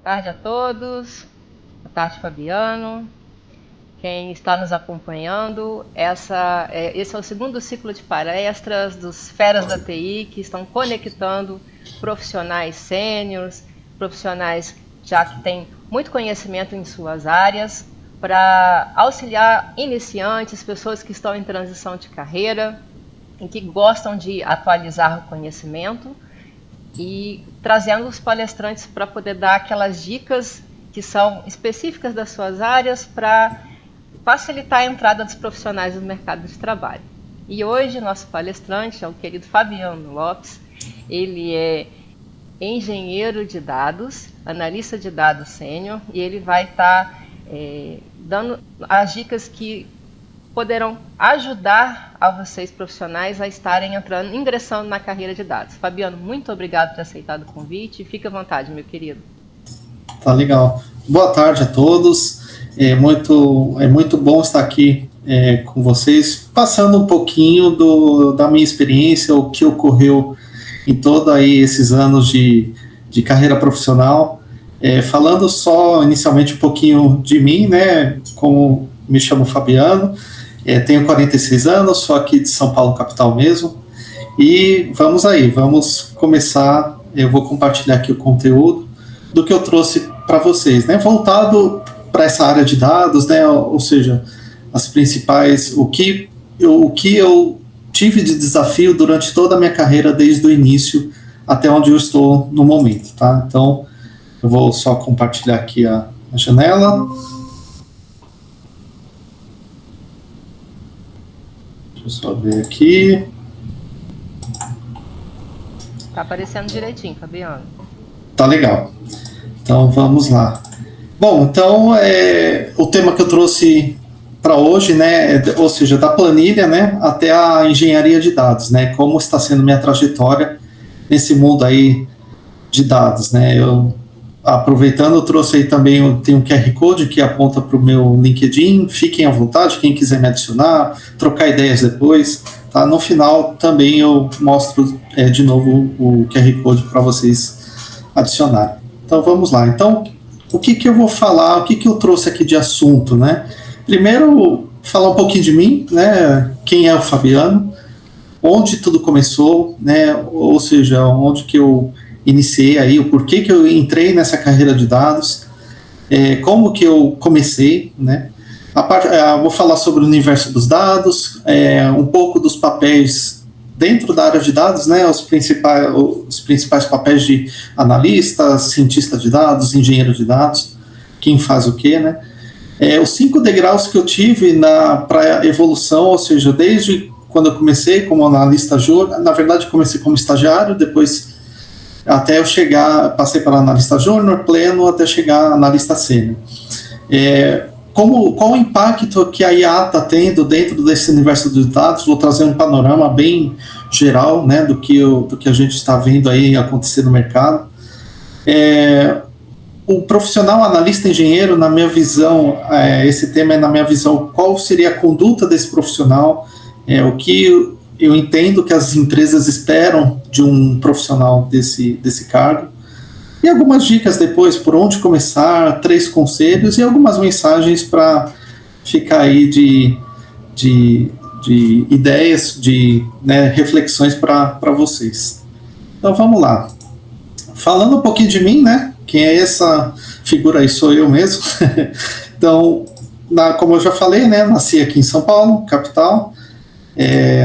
tarde a todos. Boa tarde, Fabiano. Quem está nos acompanhando, esse é o segundo ciclo de palestras dos Feras da TI, que estão conectando profissionais sêniores, profissionais já que têm muito conhecimento em suas áreas, para auxiliar iniciantes, pessoas que estão em transição de carreira e que gostam de atualizar o conhecimento, e trazendo os palestrantes para poder dar aquelas dicas que são específicas das suas áreas para facilitar a entrada dos profissionais no mercado de trabalho. E hoje nosso palestrante é o querido Fabiano Lopes. Ele é engenheiro de dados, analista de dados sênior, e ele vai estar dando as dicas que poderão ajudar a vocês profissionais a estarem ingressando na carreira de dados. Fabiano, muito obrigado por ter aceitado o convite. Fique à vontade, meu querido. Tá legal. Boa tarde a todos. É muito bom estar aqui com vocês, passando um pouquinho da minha experiência, o que ocorreu em todos aí esses anos de carreira profissional. Falando só inicialmente um pouquinho de mim, né? Como me chamo Fabiano, tenho 46 anos, sou aqui de São Paulo, capital mesmo. E vamos começar. Eu vou compartilhar aqui o conteúdo do que eu trouxe para vocês, né? Voltado para essa área de dados, né? Ou seja, as principais, o que eu tive de desafio durante toda a minha carreira, desde o início até onde eu estou no momento, tá? Então, eu vou só compartilhar aqui a janela. Deixa eu só ver aqui. Tá aparecendo direitinho, Fabiano. Tá legal. Então, vamos lá. Bom, então, o tema que eu trouxe para hoje, né, ou seja, da planilha, né, até a engenharia de dados, né, como está sendo minha trajetória nesse mundo aí de dados, né. Aproveitando, eu trouxe aí também, tem um QR Code que aponta para o meu LinkedIn. Fiquem à vontade, quem quiser me adicionar, trocar ideias depois, tá? No final também eu mostro de novo o QR Code para vocês adicionarem. Então vamos lá. Então, o que eu vou falar, o que eu trouxe aqui de assunto, né? Primeiro, falar um pouquinho de mim, né? Quem é o Fabiano, onde tudo começou, né? Ou seja, onde que eu iniciei aí, o porquê que eu entrei nessa carreira de dados, como que eu comecei, né? Vou falar sobre o universo dos dados, um pouco dos papéis dentro da área de dados, né? Os principais papéis de analista, cientista de dados, engenheiro de dados, quem faz o quê, né? Os 5 degraus que eu tive para evolução, ou seja, desde quando eu comecei como analista júnior, na verdade comecei como estagiário, depois até eu passei para analista júnior, pleno, até chegar analista sênior. Qual o impacto que a IA está tendo dentro desse universo dos dados? Vou trazer um panorama bem geral, né, do que a gente está vendo aí acontecer no mercado. O profissional analista engenheiro, na minha visão, esse tema é na minha visão, qual seria a conduta desse profissional, o que eu entendo que as empresas esperam de um profissional desse cargo, e algumas dicas depois, por onde começar, 3 conselhos e algumas mensagens para ficar aí de ideias, né, reflexões para vocês. Então vamos lá. Falando um pouquinho de mim, né? Quem é essa figura aí? Sou eu mesmo. Então, como eu já falei, né? Nasci aqui em São Paulo, capital.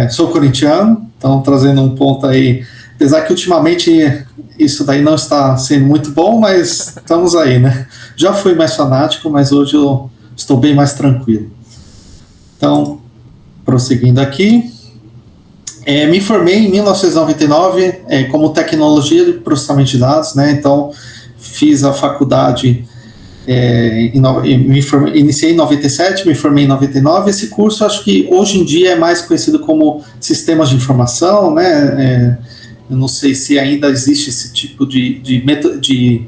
Sou corintiano, então trazendo um ponto aí, apesar que ultimamente isso daí não está sendo muito bom, mas estamos aí, né? Já fui mais fanático, mas hoje eu estou bem mais tranquilo. Então, prosseguindo aqui, me formei em 1999 como tecnologia de processamento de dados, né? Então, fiz a faculdade, iniciei em 97, me formei em 99. Esse curso, acho que hoje em dia é mais conhecido como sistemas de informação, né? Eu não sei se ainda existe esse tipo de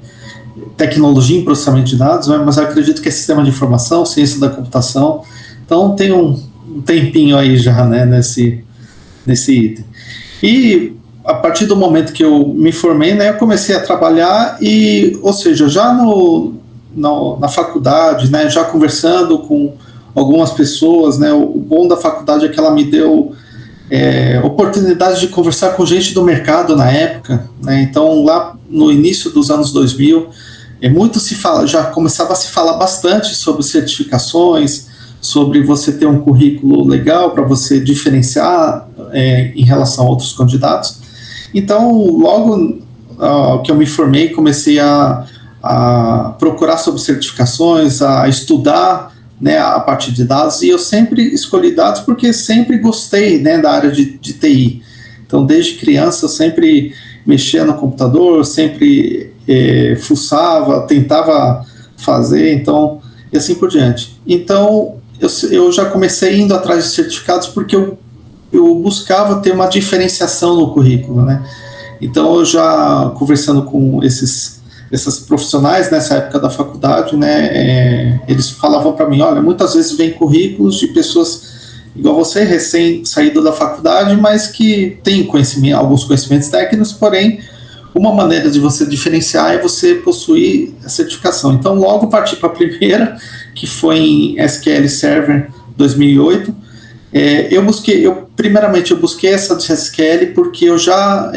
tecnologia em processamento de dados, né? Mas eu acredito que é sistema de informação, ciência da computação. Então tem um tempinho aí já, né, nesse item. E a partir do momento que eu me formei, né, eu comecei a trabalhar e, ou seja, já na faculdade, né, já conversando com algumas pessoas, né, o bom da faculdade é que ela me deu oportunidade de conversar com gente do mercado na época, né, então lá no início dos anos 2000, muito se fala, já começava a se falar bastante sobre certificações, sobre você ter um currículo legal para você diferenciar em relação a outros candidatos. Então, logo que eu me formei, comecei a procurar sobre certificações, a estudar, né, a parte de dados, e eu sempre escolhi dados porque sempre gostei, né, da área de TI. Então, desde criança, eu sempre mexia no computador, sempre fuçava, tentava fazer, então, e assim por diante. Então, eu já comecei indo atrás de certificados porque eu buscava ter uma diferenciação no currículo, né? Então, eu já conversando com esses profissionais nessa época da faculdade, né, eles falavam para mim, olha, muitas vezes vem currículos de pessoas igual você, recém-saído da faculdade, mas que tem alguns conhecimentos técnicos, porém, uma maneira de você diferenciar é você possuir a certificação. Então, logo parti para a primeira, que foi em SQL Server 2008. Primeiramente, eu busquei essa de SQL porque eu já,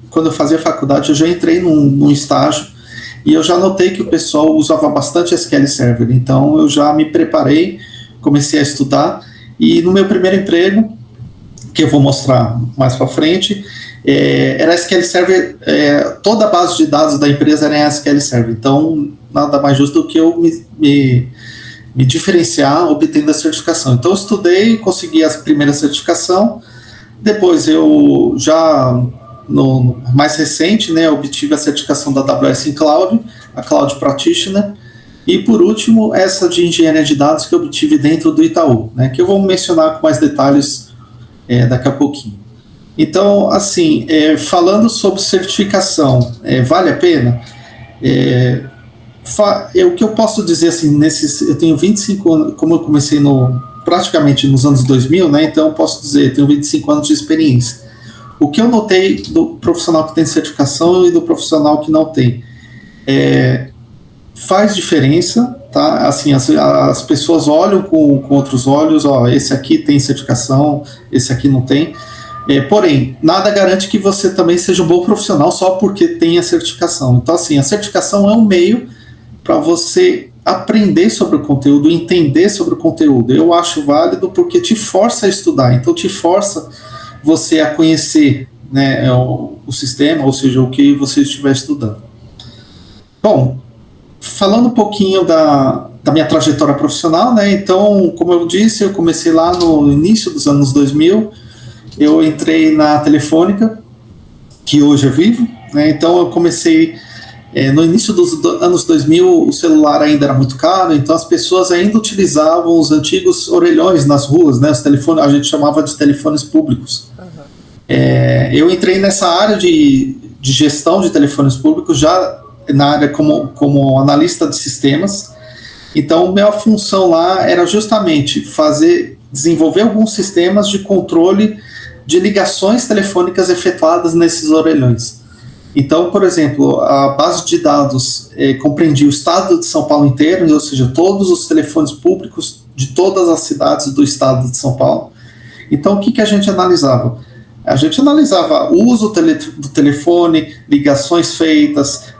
quando eu fazia faculdade, eu já entrei num estágio e eu já notei que o pessoal usava bastante SQL Server. Então, eu já me preparei, comecei a estudar, e no meu primeiro emprego, que eu vou mostrar mais para frente, era SQL Server, toda a base de dados da empresa era em SQL Server, então nada mais justo do que eu me diferenciar obtendo a certificação. Então eu estudei, consegui a primeira certificação, depois eu já, no mais recente, né, obtive a certificação da AWS em Cloud, a Cloud Practitioner, e por último, essa de engenharia de dados que eu obtive dentro do Itaú, né, que eu vou mencionar com mais detalhes daqui a pouquinho. Então, assim, falando sobre certificação, vale a pena? O que eu posso dizer, assim, eu tenho 25 anos, como eu comecei praticamente nos anos 2000, né, então eu posso dizer, eu tenho 25 anos de experiência. O que eu notei do profissional que tem certificação e do profissional que não tem, faz diferença, tá? Assim, as pessoas olham com outros olhos, ó, esse aqui tem certificação, esse aqui não tem. Porém, nada garante que você também seja um bom profissional só porque tem a certificação. Então, assim, a certificação é um meio para você aprender sobre o conteúdo, entender sobre o conteúdo. Eu acho válido porque te força a estudar, então te força você a conhecer, né, o sistema, ou seja, o que você estiver estudando. Bom, falando um pouquinho da minha trajetória profissional, né, então, como eu disse, eu comecei lá no início dos anos 2000, eu entrei na Telefônica, que hoje eu vivo, né, então eu comecei no início dos anos 2000, o celular ainda era muito caro, então as pessoas ainda utilizavam os antigos orelhões nas ruas, né, os telefones, a gente chamava de telefones públicos. Uhum. Eu entrei nessa área de gestão de telefones públicos já na área como analista de sistemas. Então, minha função lá era justamente desenvolver alguns sistemas de controle de ligações telefônicas efetuadas nesses orelhões. Então, por exemplo, a base de dados compreendia o estado de São Paulo inteiro, ou seja, todos os telefones públicos de todas as cidades do estado de São Paulo. Então, o que a gente analisava? A gente analisava o uso do telefone, ligações feitas,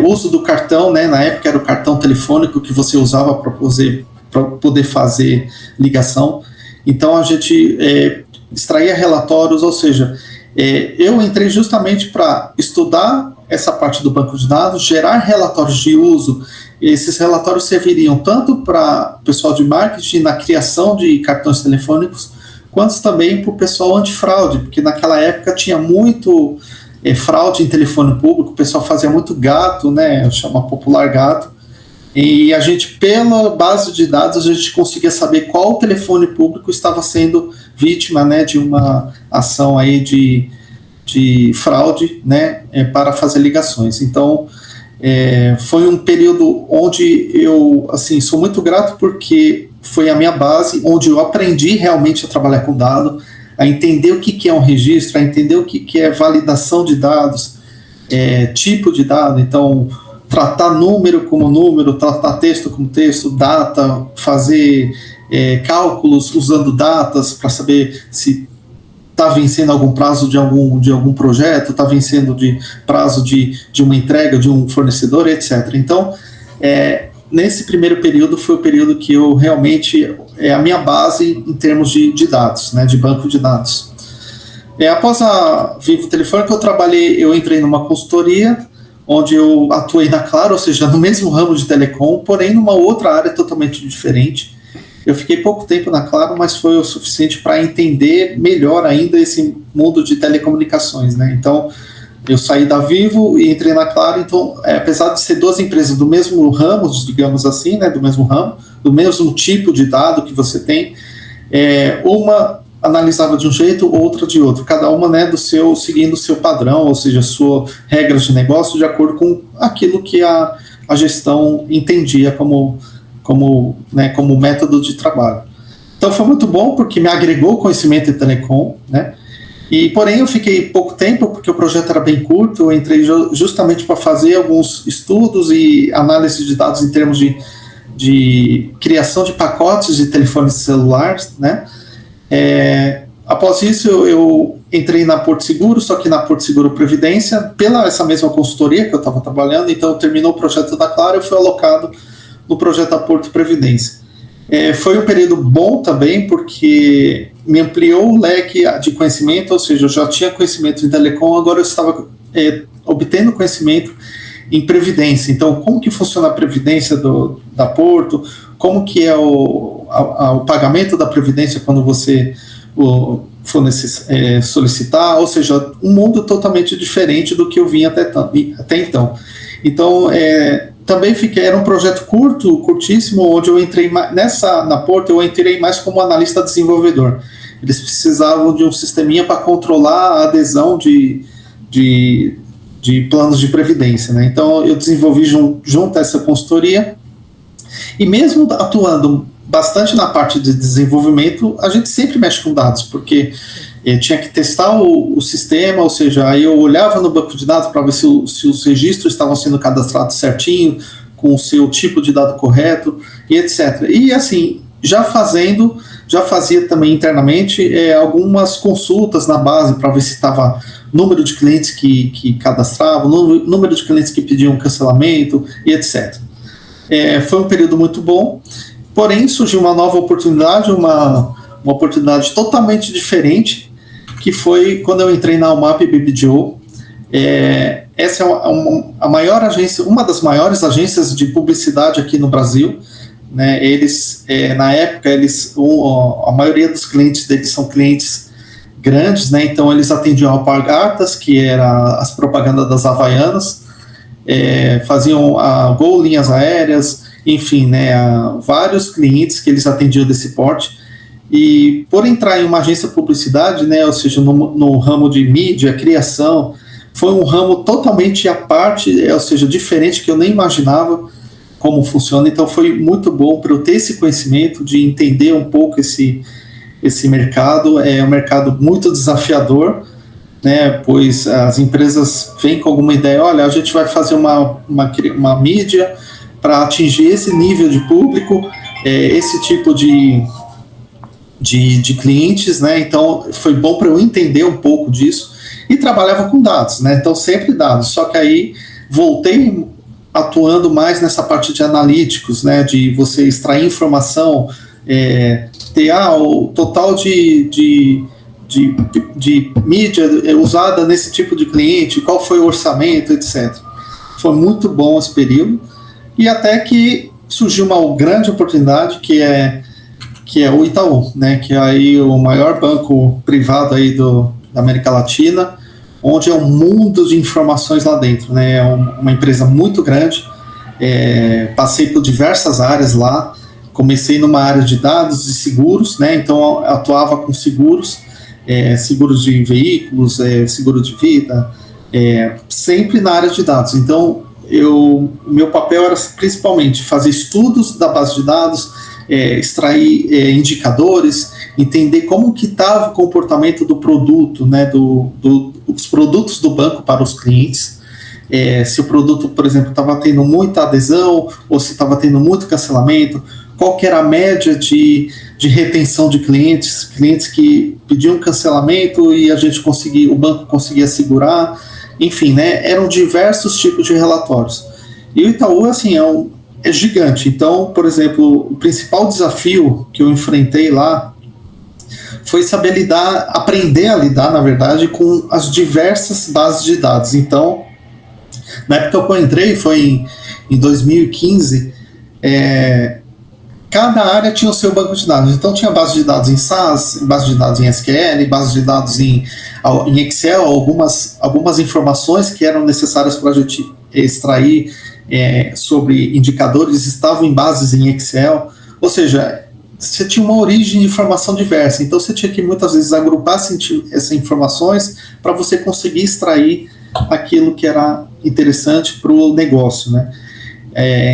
uso do cartão, né? Na época era o cartão telefônico que você usava para poder fazer ligação. Então, a gente extraía relatórios, ou seja, eu entrei justamente para estudar essa parte do banco de dados, gerar relatórios de uso. Esses relatórios serviriam tanto para o pessoal de marketing na criação de cartões telefônicos, quanto também para o pessoal antifraude, porque naquela época tinha muito fraude em telefone público, o pessoal fazia muito gato, né, chama popular gato, e a gente, pela base de dados, a gente conseguia saber qual telefone público estava sendo vítima, né, de uma ação aí de fraude, né, para fazer ligações. Então, foi um período onde eu, assim, sou muito grato porque foi a minha base, onde eu aprendi realmente a trabalhar com dado. a entender o que é um registro, a entender o que é validação de dados, tipo de dado. Então, tratar número como número, tratar texto como texto, data, fazer cálculos usando datas para saber se está vencendo algum prazo de algum projeto, está vencendo de prazo de uma entrega de um fornecedor, etc. Então, nesse primeiro período foi o período que eu realmente, a minha base em termos de dados, né, de banco de dados. Após a Vivo Telefônica, eu entrei numa consultoria, onde eu atuei na Claro, ou seja, no mesmo ramo de telecom, porém numa outra área totalmente diferente. Eu fiquei pouco tempo na Claro, mas foi o suficiente para entender melhor ainda esse mundo de telecomunicações, né? Então, eu saí da Vivo e entrei na Claro. Então, apesar de ser duas empresas do mesmo ramo, digamos assim, né, do mesmo ramo, do mesmo tipo de dado que você tem, uma analisava de um jeito, outra de outro, cada uma, né, seguindo o seu padrão, ou seja, suas regras de negócio de acordo com aquilo que a gestão entendia como método de trabalho. Então foi muito bom porque me agregou conhecimento em telecom, né? E porém eu fiquei pouco tempo porque o projeto era bem curto. Eu entrei justamente para fazer alguns estudos e análise de dados em termos de criação de pacotes de telefones celulares, né? Após isso eu entrei na Porto Seguro, só que na Porto Seguro Previdência, pela essa mesma consultoria que eu estava trabalhando. Então terminou o projeto da Claro, eu fui alocado no projeto da Porto Previdência. Foi um período bom também, porque me ampliou o leque de conhecimento, ou seja, eu já tinha conhecimento em telecom, agora eu estava obtendo conhecimento em previdência. Então, como que funciona a previdência da Porto, como que é o pagamento da previdência quando você for solicitar, ou seja, um mundo totalmente diferente do que eu vinha até então. Então, também era um projeto curtíssimo, onde eu entrei na Porto, eu entrei mais como analista desenvolvedor. Eles precisavam de um sisteminha para controlar a adesão de planos de previdência, né? Então eu desenvolvi junto a essa consultoria, e mesmo atuando bastante na parte de desenvolvimento, a gente sempre mexe com dados, porque tinha que testar o sistema, ou seja, aí eu olhava no banco de dados para ver se os registros estavam sendo cadastrados certinho, com o seu tipo de dado correto, e etc. E assim, já fazia também internamente algumas consultas na base para ver se estava número de clientes que cadastravam, número de clientes que pediam cancelamento, e etc. Foi um período muito bom, porém surgiu uma nova oportunidade, uma oportunidade totalmente diferente, que foi quando eu entrei na UMAP BBDO. Essa é a maior agência, uma das maiores agências de publicidade aqui no Brasil, né? Eles, na época, a maioria dos clientes deles são clientes grandes, né? Então eles atendiam a Alpargatas, que era as propagandas das Havaianas, faziam a Gol Linhas Aéreas, enfim, né? Vários clientes que eles atendiam desse porte. E por entrar em uma agência de publicidade, né, ou seja, no ramo de mídia, criação, foi um ramo totalmente à parte, ou seja, diferente, que eu nem imaginava como funciona. Então foi muito bom para eu ter esse conhecimento, de entender um pouco esse mercado. É um mercado muito desafiador, né, pois as empresas vêm com alguma ideia, olha, a gente vai fazer uma mídia para atingir esse nível de público, esse tipo de clientes, né? Então foi bom para eu entender um pouco disso, e trabalhava com dados, né? Então sempre dados, só que aí voltei atuando mais nessa parte de analíticos, né? De você extrair informação, ter o total de mídia usada nesse tipo de cliente, qual foi o orçamento, etc. Foi muito bom esse período, e até que surgiu uma grande oportunidade, que é o Itaú, né, que é aí o maior banco privado aí da América Latina, onde é um mundo de informações lá dentro, né? É uma empresa muito grande. Passei por diversas áreas lá. Comecei numa área de dados e seguros, né? Então atuava com seguros, seguros de veículos, seguro de vida, sempre na área de dados. Então meu papel era principalmente fazer estudos da base de dados, extrair indicadores, entender como que estava o comportamento do produto, né, dos produtos do banco para os clientes, se o produto, por exemplo, estava tendo muita adesão ou se estava tendo muito cancelamento, qual que era a média de retenção de clientes que pediam cancelamento e o banco conseguia segurar, enfim, né, eram diversos tipos de relatórios. E o Itaú, assim, é gigante. Então, por exemplo, o principal desafio que eu enfrentei lá foi saber aprender a lidar, na verdade, com as diversas bases de dados. Então, na época que eu entrei, foi em 2015, cada área tinha o seu banco de dados. Então, tinha base de dados em SAS, base de dados em SQL, base de dados em Excel, algumas informações que eram necessárias para a gente extrair sobre indicadores estavam em bases em Excel. Ou seja, você tinha uma origem de informação diversa. Então, você tinha que muitas vezes agrupar essas informações para você conseguir extrair aquilo que era interessante para o negócio, né?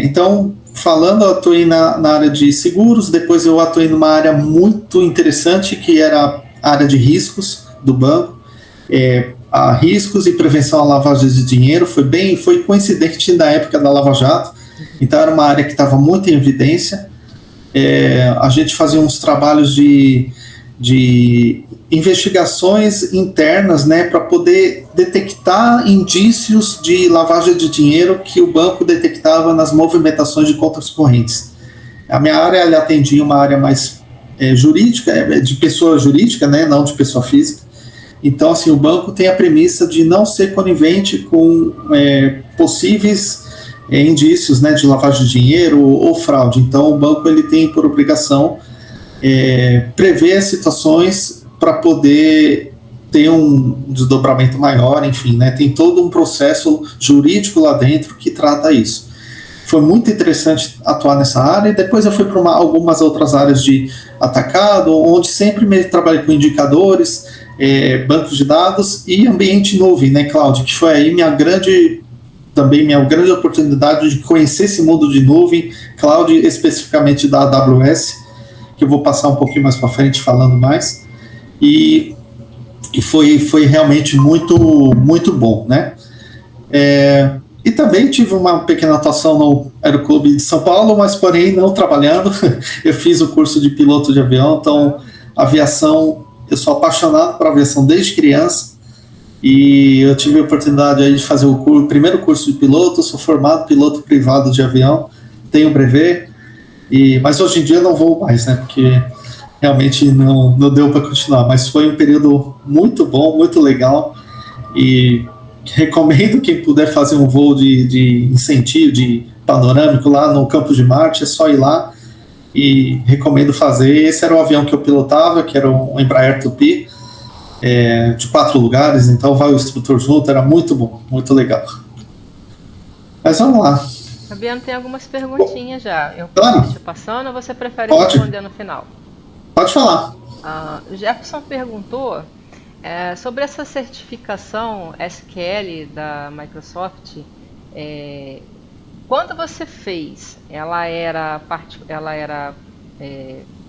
Então, falando, eu atuei na área de seguros, depois eu atuei numa área muito interessante, que era a área de riscos do banco, a riscos e prevenção à lavagem de dinheiro, foi coincidente na época da Lava Jato, então era uma área que estava muito em evidência. A gente fazia uns trabalhos de investigações internas, né, para poder detectar indícios de lavagem de dinheiro que o banco detectava nas movimentações de contas correntes. A minha área, ela atendia uma área mais jurídica, de pessoa jurídica, né, não de pessoa física. Então, assim, o banco tem a premissa de não ser conivente com possíveis indícios, né, de lavagem de dinheiro ou fraude. Então, o banco ele tem por obrigação prever situações para poder ter um desdobramento maior, enfim, né, tem todo um processo jurídico lá dentro que trata isso. Foi muito interessante atuar nessa área, e depois eu fui para algumas outras áreas de atacado, onde sempre me trabalhei com indicadores, bancos de dados e ambiente nuvem, né, cloud, que foi aí minha grande oportunidade de conhecer esse mundo de nuvem, cloud, especificamente da AWS, que eu vou passar um pouquinho mais para frente falando mais, e foi realmente muito, muito bom, né? E também tive uma pequena atuação no Aeroclube de São Paulo, mas porém não trabalhando. Eu fiz o curso de piloto de avião, então aviação, eu sou apaixonado por aviação desde criança, e eu tive a oportunidade aí de fazer o primeiro curso de piloto. Sou formado piloto privado de avião, tenho brevet, mas hoje em dia não vou mais, né, porque realmente não deu para continuar, mas foi um período muito bom, muito legal, e recomendo quem puder fazer um voo de incentivo, de panorâmico lá no Campo de Marte, é só ir lá, e recomendo fazer. Esse era o avião que eu pilotava, que era um Embraer Tupi, de 4 lugares, então vai o instrutor junto, era muito bom, muito legal. Mas vamos lá. Fabiano, tem algumas perguntinhas já. Eu Claro. posso ir passando ou você prefere Pode. responder no final? Pode falar. O Jefferson perguntou sobre essa certificação SQL da Microsoft. Quando você fez, ela era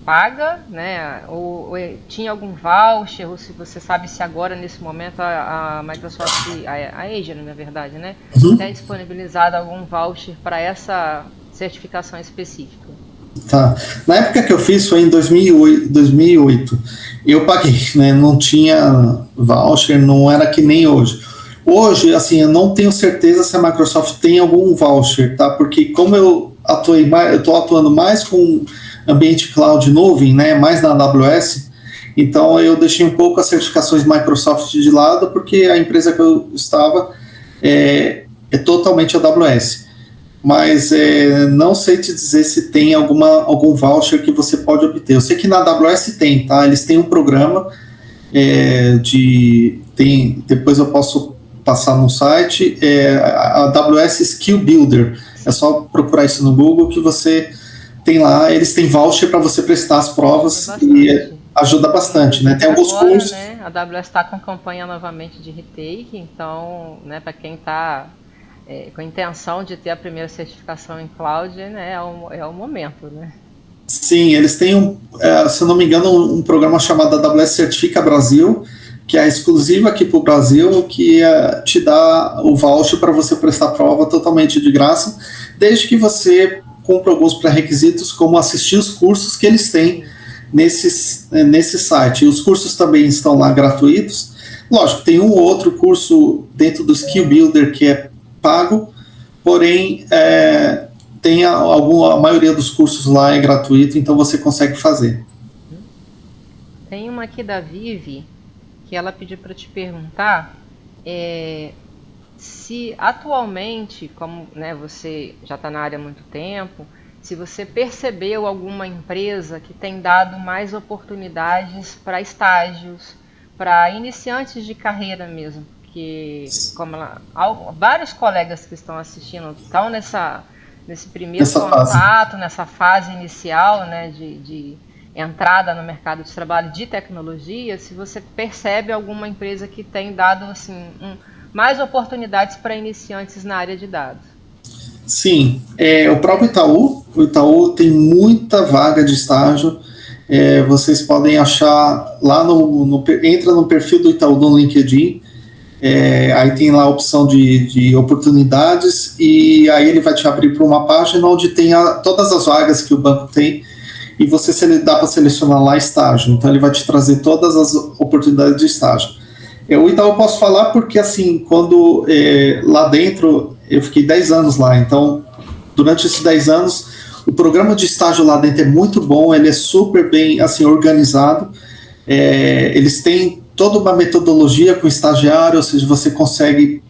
paga, né? Ou tinha algum voucher? Ou se você sabe se agora, nesse momento, a Microsoft, a Azure, na verdade, né? Tem disponibilizado algum voucher para essa certificação específica? Tá. Na época que eu fiz, foi em 2008. Eu paguei, né? Não tinha voucher, não era que nem hoje. Hoje, assim, eu não tenho certeza se a Microsoft tem algum voucher, tá? Porque como eu estou atuando mais com ambiente cloud nuvem, né? Mais na AWS, então eu deixei um pouco as certificações Microsoft de lado, porque a empresa que eu estava é totalmente AWS. Mas não sei te dizer se tem algum voucher que você pode obter. Eu sei que na AWS tem, tá? Eles têm um programa depois eu posso passar no site, a AWS Skill Builder. É só procurar isso no Google que você tem lá. Eles têm voucher para você prestar as provas e ajuda bastante, né? Tem alguns cursos. Né, a AWS está com campanha novamente de retake, então, né, para quem está com a intenção de ter a primeira certificação em cloud, né, é o momento, né? Sim, eles têm, se eu não me engano, um programa chamado AWS Certifica Brasil, que é exclusivo aqui para o Brasil, que te dá o voucher para você prestar prova totalmente de graça, desde que você cumpra alguns pré-requisitos, como assistir os cursos que eles têm nesse site. E os cursos também estão lá gratuitos. Lógico, tem um ou outro curso dentro do Skill Builder que é pago, porém tem a maioria dos cursos lá é gratuito, então você consegue fazer. Tem uma aqui da Vivi que ela pediu para te perguntar se atualmente, como, né, você já está na área há muito tempo, se você percebeu alguma empresa que tem dado mais oportunidades para estágios, para iniciantes de carreira mesmo, porque vários colegas que estão assistindo estão nesse primeiro contato, nessa fase inicial, né, de entrada no mercado de trabalho de tecnologia, se você percebe alguma empresa que tem dado assim, mais oportunidades para iniciantes na área de dados. Sim, o próprio o Itaú tem muita vaga de estágio. Vocês podem achar lá entra no perfil do Itaú no LinkedIn, aí tem lá a opção de oportunidades, e aí ele vai te abrir para uma página onde tem todas as vagas que o banco tem, e dá para selecionar lá estágio, então ele vai te trazer todas as oportunidades de estágio. O Itaú eu posso falar porque, assim, quando lá dentro, eu fiquei 10 anos lá, então durante esses 10 anos, o programa de estágio lá dentro é muito bom, ele é super bem, assim, organizado, eles têm toda uma metodologia com estagiário, ou seja, você consegue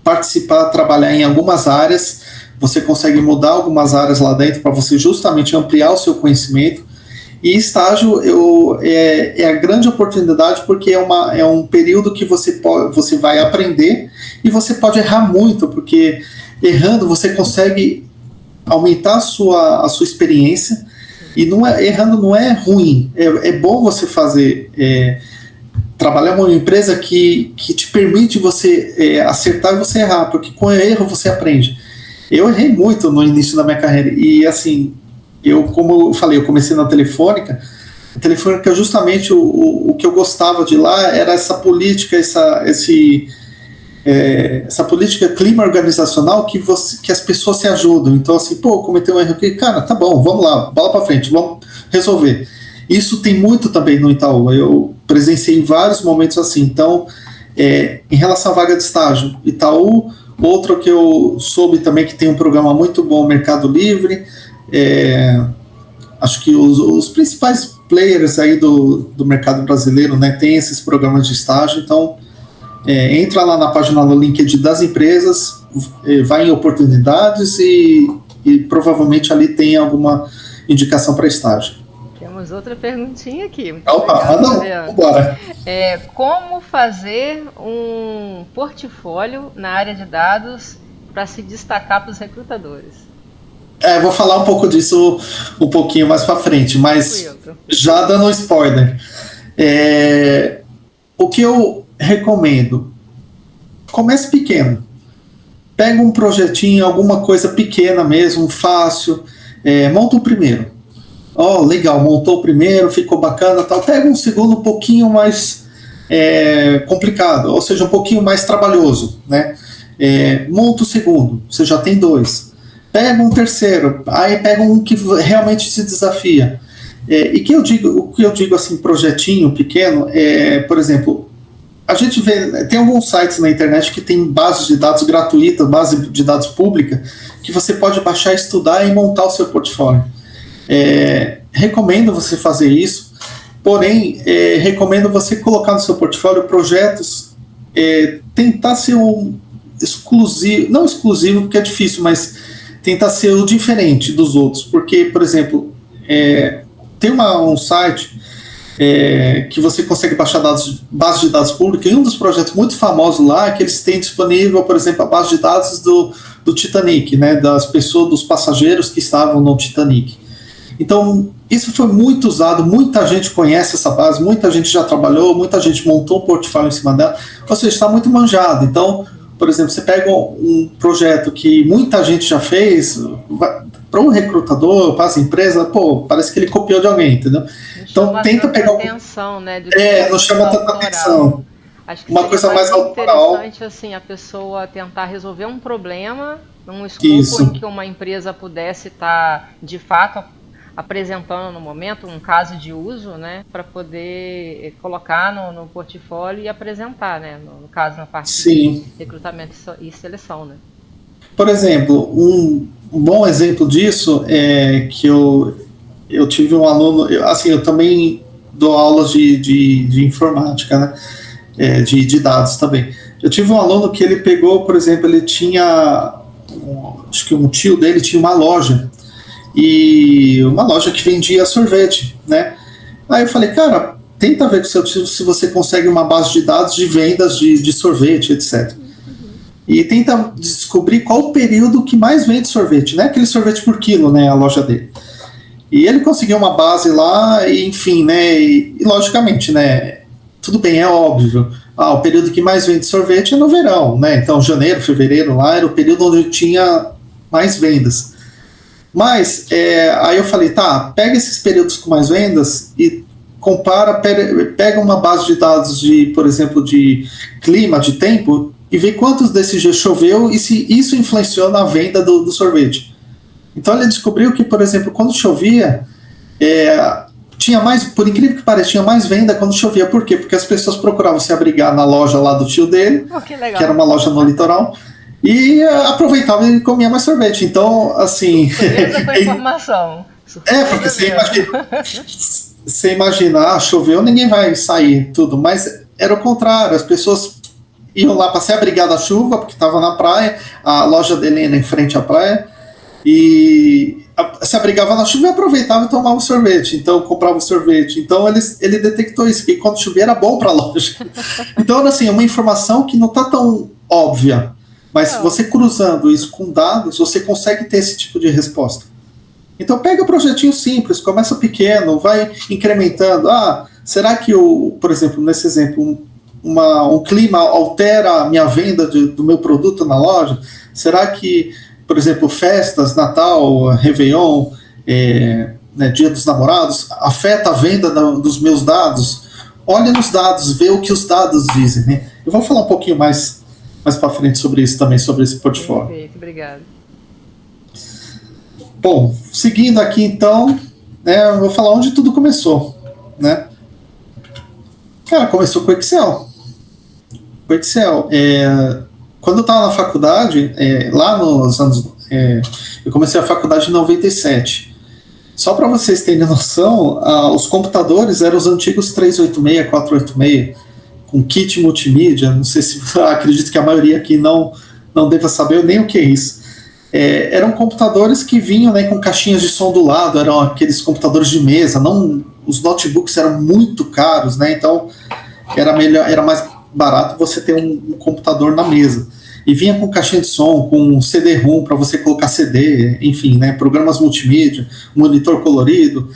participar, trabalhar em algumas áreas, você consegue mudar algumas áreas lá dentro para você justamente ampliar o seu conhecimento. E estágio é a grande oportunidade porque é um período que você vai aprender e você pode errar muito, porque errando você consegue aumentar a sua experiência, e errando não é ruim, é bom você fazer, trabalhar em uma empresa que te permite você acertar e você errar, porque com erro você aprende. Eu errei muito no início da minha carreira, e assim, como eu falei, eu comecei na Telefônica. A Telefônica, justamente, o que eu gostava de lá era essa política, essa política, clima organizacional, que as pessoas se ajudam. Então, assim, pô, cometeu um erro aqui, cara, tá bom, vamos lá, bola pra frente, vamos resolver. Isso tem muito também no Itaú, eu presenciei vários momentos assim. Então, em relação à vaga de estágio, Itaú, outro que eu soube também que tem um programa muito bom, Mercado Livre. Acho que os principais players aí do mercado brasileiro, né, tem esses programas de estágio. Então entra lá na página do LinkedIn das empresas, vai em oportunidades e provavelmente ali tem alguma indicação para estágio. Temos outra perguntinha aqui. Opa, vamos embora. Como fazer um portfólio na área de dados para se destacar para os recrutadores? Vou falar um pouco disso um pouquinho mais para frente, mas já dando um spoiler. O que eu recomendo? Comece pequeno. Pega um projetinho, alguma coisa pequena mesmo, fácil. Monta o primeiro. Legal, montou o primeiro, ficou bacana, tal. Pega um segundo um pouquinho mais complicado, ou seja, um pouquinho mais trabalhoso, né? Monta o segundo, você já tem 2. Pega um terceiro, aí pega um que realmente se desafia. O que eu digo assim, projetinho pequeno, por exemplo, a gente vê, tem alguns sites na internet que tem bases de dados gratuitas, base de dados pública, que você pode baixar, estudar e montar o seu portfólio. Recomendo você fazer isso, porém, recomendo você colocar no seu portfólio projetos, tentar ser exclusivo, não exclusivo porque é difícil, mas tentar ser o diferente dos outros, porque, por exemplo, tem um site que você consegue baixar base de dados pública, e um dos projetos muito famosos lá é que eles têm disponível, por exemplo, a base de dados do Titanic, né, das pessoas, dos passageiros que estavam no Titanic. Então, isso foi muito usado, muita gente conhece essa base, muita gente já trabalhou, muita gente montou um portfólio em cima dela, ou seja, está muito manjado. Então, por exemplo, você pega um projeto que muita gente já fez, para o recrutador, para as empresas, pô, parece que ele copiou de alguém, entendeu? Então tenta pegar atenção, né, não chama tanta atenção. Acho que uma coisa mais autoral. interessante assim a pessoa tentar resolver um problema num escopo em que uma empresa pudesse estar de fato apresentando no momento um caso de uso, né, para poder colocar no portfólio e apresentar, né, no caso na parte de recrutamento e seleção, né. Por exemplo, um bom exemplo disso é que eu tive um aluno, assim, eu também dou aulas de informática, né, de dados também. Eu tive um aluno que ele pegou, por exemplo, ele tinha, acho que um tio dele tinha uma loja, e uma loja que vendia sorvete, né? Aí eu falei, cara, tenta ver com o seu tio se você consegue uma base de dados de vendas de sorvete, etc. E tenta descobrir qual o período que mais vende sorvete, né? Aquele sorvete por quilo, né? A loja dele. E ele conseguiu uma base lá, e, enfim, né? E logicamente, né? Tudo bem, é óbvio. O período que mais vende sorvete é no verão, né? Então, janeiro, fevereiro lá era o período onde tinha mais vendas. Mas, aí eu falei, tá, pega esses períodos com mais vendas e compara, pega uma base de dados de, por exemplo, de clima, de tempo, e vê quantos desses dias choveu e se isso influenciou na venda do sorvete. Então ele descobriu que, por exemplo, quando chovia, tinha mais, por incrível que pareça, tinha mais venda quando chovia. Por quê? Porque as pessoas procuravam se abrigar na loja lá do tio dele, que era uma loja no litoral, e aproveitava e comia mais sorvete. Então, assim... Surpresa com a informação. Porque você imagina, choveu, ninguém vai sair, tudo. Mas era o contrário, as pessoas iam lá para se abrigar da chuva, porque estava na praia, a loja dele era em frente à praia, e se abrigava na chuva e aproveitava e tomava um sorvete. Então, comprava um sorvete. Então, ele detectou isso, que quando chovia era bom para a loja. Então, assim, é uma informação que não está tão óbvia. Mas você cruzando isso com dados, você consegue ter esse tipo de resposta. Então pega projetinho simples, começa pequeno, vai incrementando. Será que, por exemplo, nesse exemplo, um clima altera a minha venda do meu produto na loja? Será que, por exemplo, festas, Natal, Réveillon, Dia dos Namorados, afeta a venda dos meus dados? Olha nos dados, vê o que os dados dizem, né? Eu vou falar um pouquinho mais para frente sobre isso também, sobre esse portfólio. Perfeito, obrigado. Bom, seguindo aqui então, eu vou falar onde tudo começou, né? Cara, começou com o Excel. O Excel, quando eu estava na faculdade, lá nos anos... eu comecei a faculdade em 97. Só para vocês terem noção, os computadores eram os antigos 386, 486, com kit multimídia. Não sei se acredito que a maioria aqui não deva saber nem o que é isso. Eram computadores que vinham, né, com caixinhas de som do lado, eram aqueles computadores de mesa, os notebooks eram muito caros, né, então era mais barato você ter um computador na mesa. E vinha com caixinha de som, com CD-ROM para você colocar CD, enfim, né, programas multimídia, monitor colorido.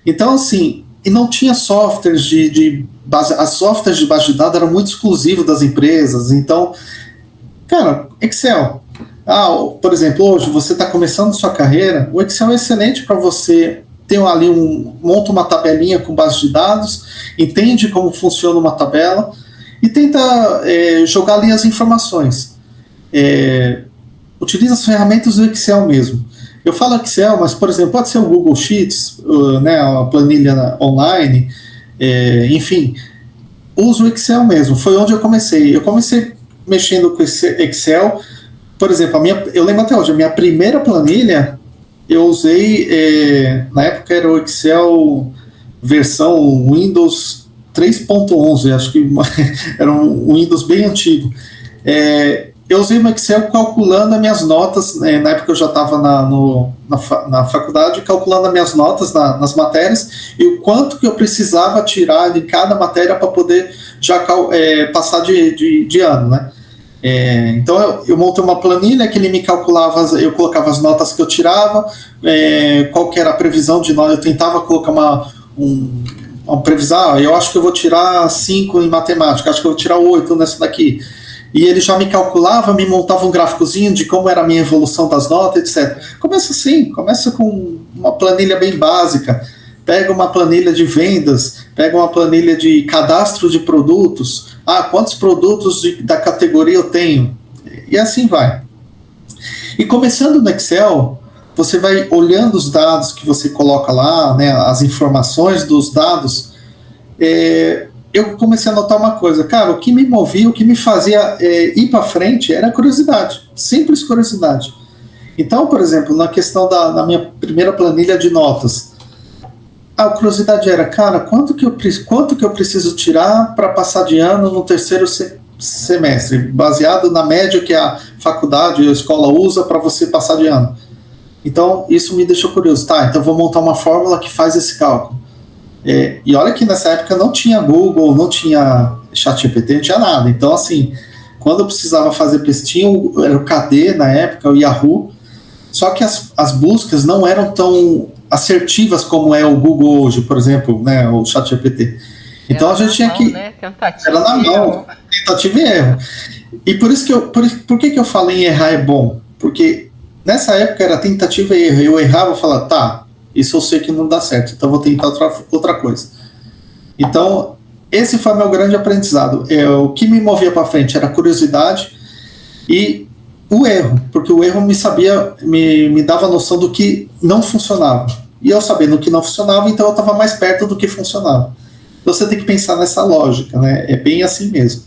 Então, assim, e não tinha softwares de base, as softwares de base de dados eram muito exclusivos das empresas. Então, cara, Excel. Por exemplo, hoje você está começando sua carreira, o Excel é excelente para você ter ali monta uma tabelinha com base de dados, entende como funciona uma tabela e tenta jogar ali as informações. Utiliza as ferramentas do Excel mesmo. Eu falo Excel, mas, por exemplo, pode ser o Google Sheets, né, a planilha online, enfim, uso o Excel mesmo, foi onde eu comecei. Eu comecei mexendo com Excel, por exemplo, eu lembro até hoje, a minha primeira planilha, eu usei, na época era o Excel versão Windows 3.11, acho que era um Windows bem antigo. Eu usei o Excel calculando as minhas notas, na época eu já estava na faculdade, calculando as minhas notas nas matérias e o quanto que eu precisava tirar de cada matéria para poder já passar de ano, né? Então eu montei uma planilha que ele me calculava, eu colocava as notas que eu tirava, qual que era a previsão de nota, eu tentava colocar uma previsão, eu acho que eu vou tirar 5 em matemática, acho que eu vou tirar 8 nessa daqui. e ele já me calculava, me montava um gráficozinho de como era a minha evolução das notas, etc. Começa assim, começa com uma planilha bem básica, pega uma planilha de vendas, pega uma planilha de cadastro de produtos, quantos produtos da categoria eu tenho, e assim vai. E começando no Excel, você vai olhando os dados que você coloca lá, né, as informações dos dados, eu comecei a notar uma coisa, cara, o que me movia, o que me fazia ir para frente era curiosidade, simples curiosidade. Então, por exemplo, na questão na minha primeira planilha de notas, a curiosidade era, cara, quanto que eu preciso tirar para passar de ano no terceiro semestre, baseado na média que a faculdade, a escola usa para você passar de ano. Então, isso me deixou curioso. Tá, então vou montar uma fórmula que faz esse cálculo. E olha que nessa época não tinha Google, não tinha ChatGPT, não tinha nada. Então, assim, quando eu precisava fazer pesquisa, era o KD na época, o Yahoo, só que as buscas não eram tão assertivas como é o Google hoje, por exemplo, né, o ChatGPT. Então a gente tinha que... Né? Tentativa era na mão, tentativa e erro. E por isso por que eu falei em errar é bom? Porque nessa época era tentativa e erro. Eu errava e falava, tá, isso eu sei que não dá certo, então vou tentar outra coisa. Então, esse foi meu grande aprendizado. O que me movia para frente era a curiosidade e o erro, porque o erro me dava a noção do que não funcionava. E eu sabendo o que não funcionava, então eu estava mais perto do que funcionava. Você tem que pensar nessa lógica, né? É bem assim mesmo.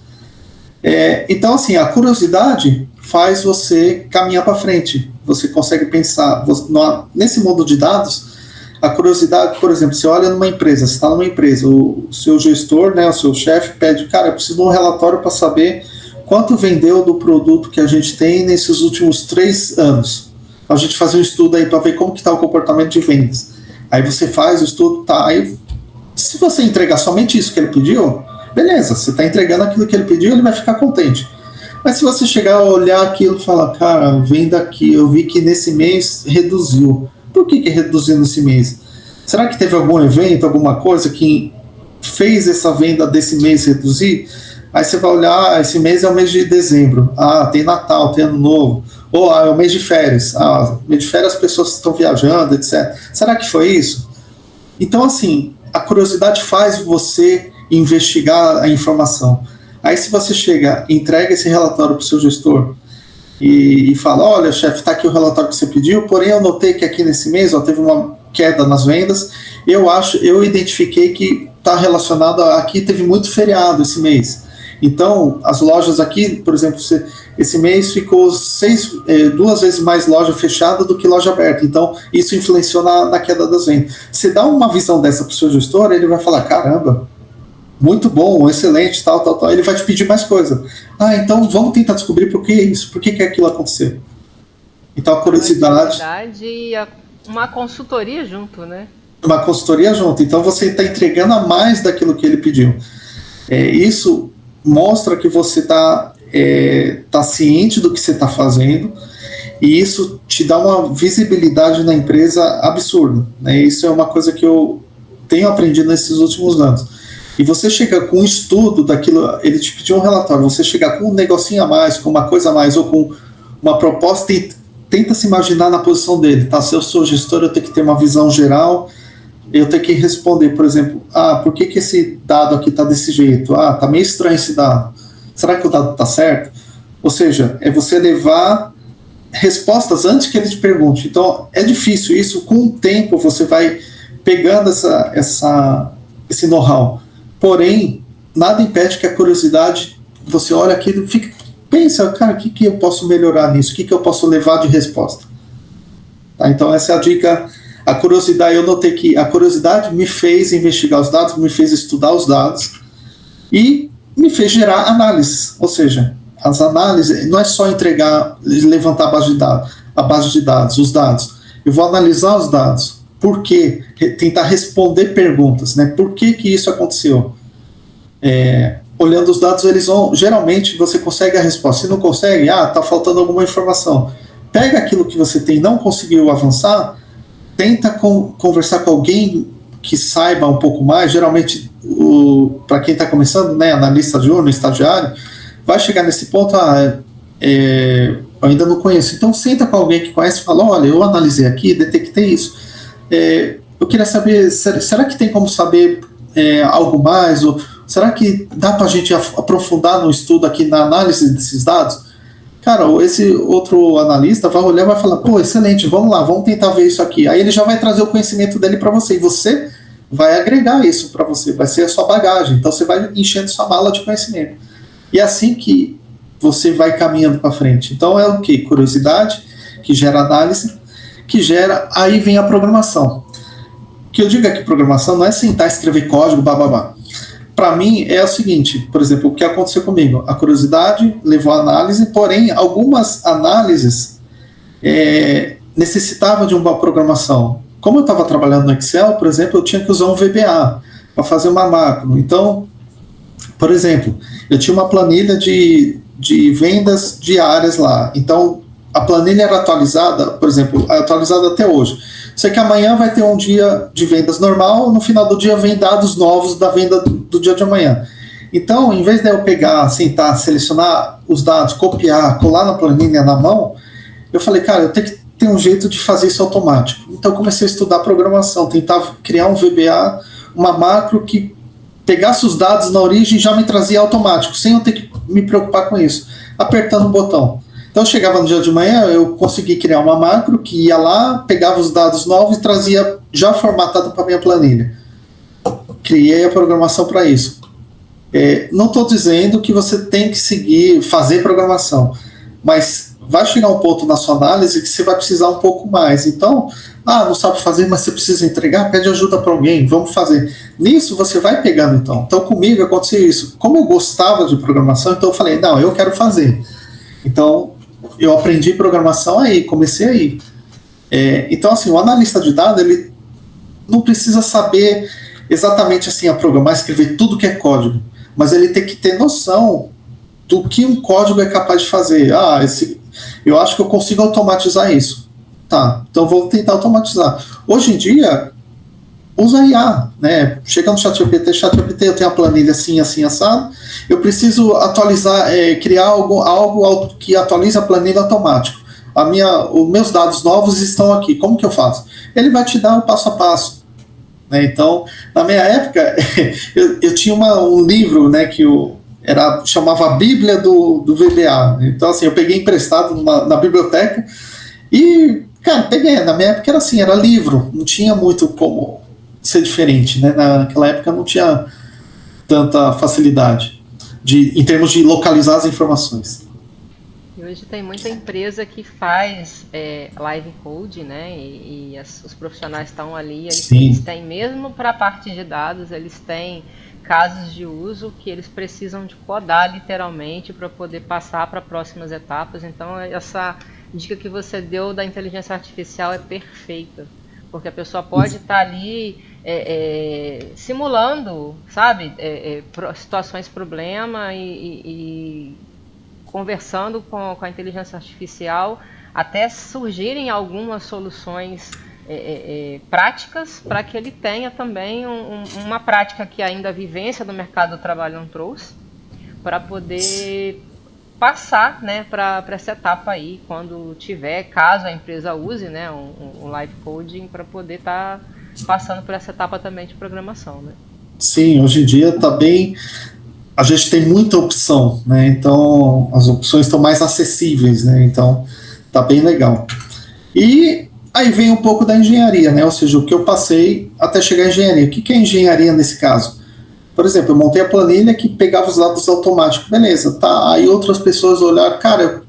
Então, assim, a curiosidade faz você caminhar para frente. Você consegue pensar. Nesse mundo de dados, a curiosidade, por exemplo, você olha numa empresa, você está numa empresa, o seu gestor, né, o seu chefe pede, cara, eu preciso de um relatório para saber quanto vendeu do produto que a gente tem nesses últimos 3 anos. A gente faz um estudo aí para ver como que está o comportamento de vendas. Aí você faz o estudo, tá, aí se você entregar somente isso que ele pediu, beleza, você está entregando aquilo que ele pediu, ele vai ficar contente. Mas se você chegar a olhar aquilo e falar, cara, venda aqui, eu vi que nesse mês reduziu. Por que reduziu nesse mês? Será que teve algum evento, alguma coisa que fez essa venda desse mês reduzir? Aí você vai olhar, esse mês é o mês de dezembro. Tem Natal, tem Ano Novo. Ou é o mês de férias. Mês de férias as pessoas estão viajando, etc. Será que foi isso? Então, assim, a curiosidade faz você investigar a informação. Aí se você chega, entrega esse relatório para o seu gestor e fala, olha, chefe, está aqui o relatório que você pediu, porém eu notei que aqui nesse mês teve uma queda nas vendas, eu identifiquei que está relacionado aqui, teve muito feriado esse mês. Então, as lojas aqui, por exemplo, esse mês ficou 2 vezes mais loja fechada do que loja aberta. Então, isso influenciou na queda das vendas. Você dá uma visão dessa para o seu gestor, ele vai falar, caramba, muito bom, excelente, tal. Ele vai te pedir mais coisa. Então vamos tentar descobrir por que isso, por que aquilo aconteceu. Então, a curiosidade... E uma consultoria junto, né? Uma consultoria junto. Então, você está entregando a mais daquilo que ele pediu. Isso mostra que você está ciente do que você está fazendo, e isso te dá uma visibilidade na empresa absurda, né? Isso é uma coisa que eu tenho aprendido nesses últimos anos. E você chega com um estudo daquilo, ele te pediu um relatório, você chegar com um negocinho a mais, com uma coisa a mais, ou com uma proposta, e tenta se imaginar na posição dele, tá? Se eu sou gestor, eu tenho que ter uma visão geral, eu tenho que responder, por exemplo, por que esse dado aqui está desse jeito? Tá meio estranho esse dado. Será que o dado está certo? Ou seja, é você levar respostas antes que ele te pergunte. Então, é difícil isso. Com o tempo, você vai pegando esse know-how. Porém, nada impede que a curiosidade, você olha aquilo e pensa, cara, o que eu posso melhorar nisso? O que eu posso levar de resposta? Tá? Então, essa é a dica. A curiosidade, eu notei que a curiosidade me fez investigar os dados, me fez estudar os dados e me fez gerar análises. Ou seja, as análises não é só levantar a base de dados, os dados. Eu vou analisar os dados. Por quê? Tentar responder perguntas, né? Por que isso aconteceu? Olhando os dados, geralmente você consegue a resposta. Se não consegue, está faltando alguma informação. Pega aquilo que você tem e não conseguiu avançar, tenta conversar com alguém que saiba um pouco mais. Geralmente, para quem está começando, né, analista júnior, estagiário, vai chegar nesse ponto, eu ainda não conheço. Então senta com alguém que conhece e fala, olha, eu analisei aqui, detectei isso. Eu queria saber, será que tem como saber algo mais? Ou será que dá para a gente aprofundar no estudo aqui na análise desses dados? Cara, esse outro analista vai olhar e vai falar, pô, excelente, vamos lá, vamos tentar ver isso aqui. Aí ele já vai trazer o conhecimento dele para você, e você vai agregar isso para você, vai ser a sua bagagem. Então você vai enchendo sua mala de conhecimento. E é assim que você vai caminhando para frente. Então é o quê? Curiosidade, que gera análise, que gera, aí vem a programação. O que eu digo aqui, programação não é sentar e escrever código, bababá. Para mim é o seguinte, por exemplo, o que aconteceu comigo? A curiosidade levou à análise, porém algumas análises necessitavam de uma programação. Como eu estava trabalhando no Excel, por exemplo, eu tinha que usar um VBA para fazer uma macro. Então, por exemplo, eu tinha uma planilha de vendas diárias lá. Então, a planilha era atualizada, por exemplo, atualizada até hoje. Sei que amanhã vai ter um dia de vendas normal, no final do dia vem dados novos da venda do dia de amanhã. Então, em vez de eu pegar, sentar, selecionar os dados, copiar, colar na planilha na mão, eu falei, cara, eu tenho que ter um jeito de fazer isso automático. Então, eu comecei a estudar programação, tentar criar um VBA, uma macro que pegasse os dados na origem e já me trazia automático, sem eu ter que me preocupar com isso, apertando um botão. Então, chegava no dia de manhã, eu consegui criar uma macro que ia lá, pegava os dados novos e trazia já formatado para a minha planilha. Criei a programação para isso. Não estou dizendo que você tem que fazer programação, mas vai chegar um ponto na sua análise que você vai precisar um pouco mais. Então, não sabe fazer, mas você precisa entregar, pede ajuda para alguém, vamos fazer. Nisso você vai pegando então. Então, comigo aconteceu isso. Como eu gostava de programação, então eu falei, não, eu quero fazer. Então, eu aprendi programação aí, comecei aí. Então, assim, o analista de dados, ele não precisa saber exatamente assim a programar, escrever tudo que é código, mas ele tem que ter noção do que um código é capaz de fazer. Eu acho que eu consigo automatizar isso. Tá, então vou tentar automatizar. Hoje em dia, usa IA, né? Chega no ChatGPT, eu tenho a planilha assim, assim, assado, eu preciso atualizar, criar algo que atualize a planilha automático. Os meus dados novos estão aqui, como que eu faço? Ele vai te dar o passo a passo. Né? Então, na minha época, eu tinha um livro, né, que chamava a Bíblia do VBA. Então, assim, eu peguei emprestado na biblioteca e, cara, peguei. Na minha época era assim, era livro, não tinha muito como ser diferente, né? Naquela época não tinha tanta facilidade em termos de localizar as informações. E hoje tem muita empresa que faz live code, né? E os profissionais estão ali, eles têm, mesmo para a parte de dados, eles têm casos de uso que eles precisam de codar literalmente para poder passar para próximas etapas. Então, essa dica que você deu da inteligência artificial é perfeita, porque a pessoa pode estar ali simulando, sabe, situações problema e conversando com a inteligência artificial até surgirem algumas soluções práticas para que ele tenha também uma prática que ainda a vivência do mercado do trabalho não trouxe, para poder passar, né, para essa etapa aí, quando tiver, caso a empresa use, né, um live coding, para poder estar passando por essa etapa também de programação, né? Sim, hoje em dia está bem. A gente tem muita opção, né? Então as opções estão mais acessíveis, né? Então tá bem legal. E aí vem um pouco da engenharia, né? Ou seja, o que eu passei até chegar à engenharia. O que é engenharia nesse caso? Por exemplo, eu montei a planilha que pegava os dados automáticos. Beleza, tá. Aí outras pessoas olharam, cara,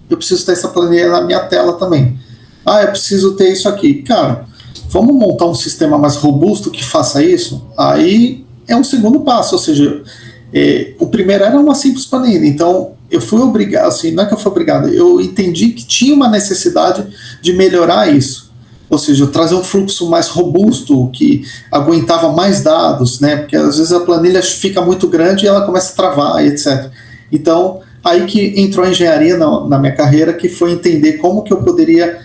eu preciso ter essa planilha na minha tela também. Eu preciso ter isso aqui. Cara, vamos montar um sistema mais robusto que faça isso? Aí é um segundo passo, ou seja, o primeiro era uma simples planilha. Então, eu fui obrigado, assim, não é que eu fui obrigado, eu entendi que tinha uma necessidade de melhorar isso. Ou seja, trazer um fluxo mais robusto, que aguentava mais dados, né? Porque às vezes a planilha fica muito grande e ela começa a travar, etc. Então, aí que entrou a engenharia na minha carreira, que foi entender como que eu poderia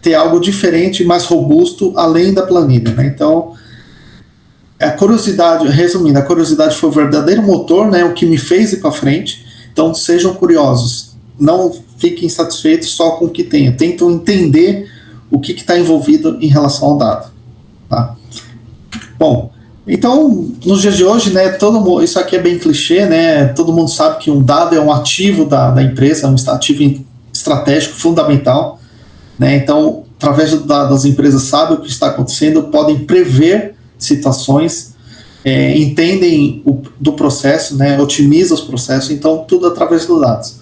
ter algo diferente, mais robusto, além da planilha, né? Então, a curiosidade, resumindo, a curiosidade foi o verdadeiro motor, né? O que me fez ir para frente. Então, sejam curiosos, não fiquem satisfeitos só com o que tem, tentam entender o que está envolvido em relação ao dado. Tá? Bom, então, nos dias de hoje, né, isso aqui é bem clichê, né, todo mundo sabe que um dado é um ativo da empresa, é um ativo estratégico fundamental, né, então, através do dado, as empresas sabem o que está acontecendo, podem prever situações, entendem do processo, né, otimizam os processos, então, tudo através dos dados.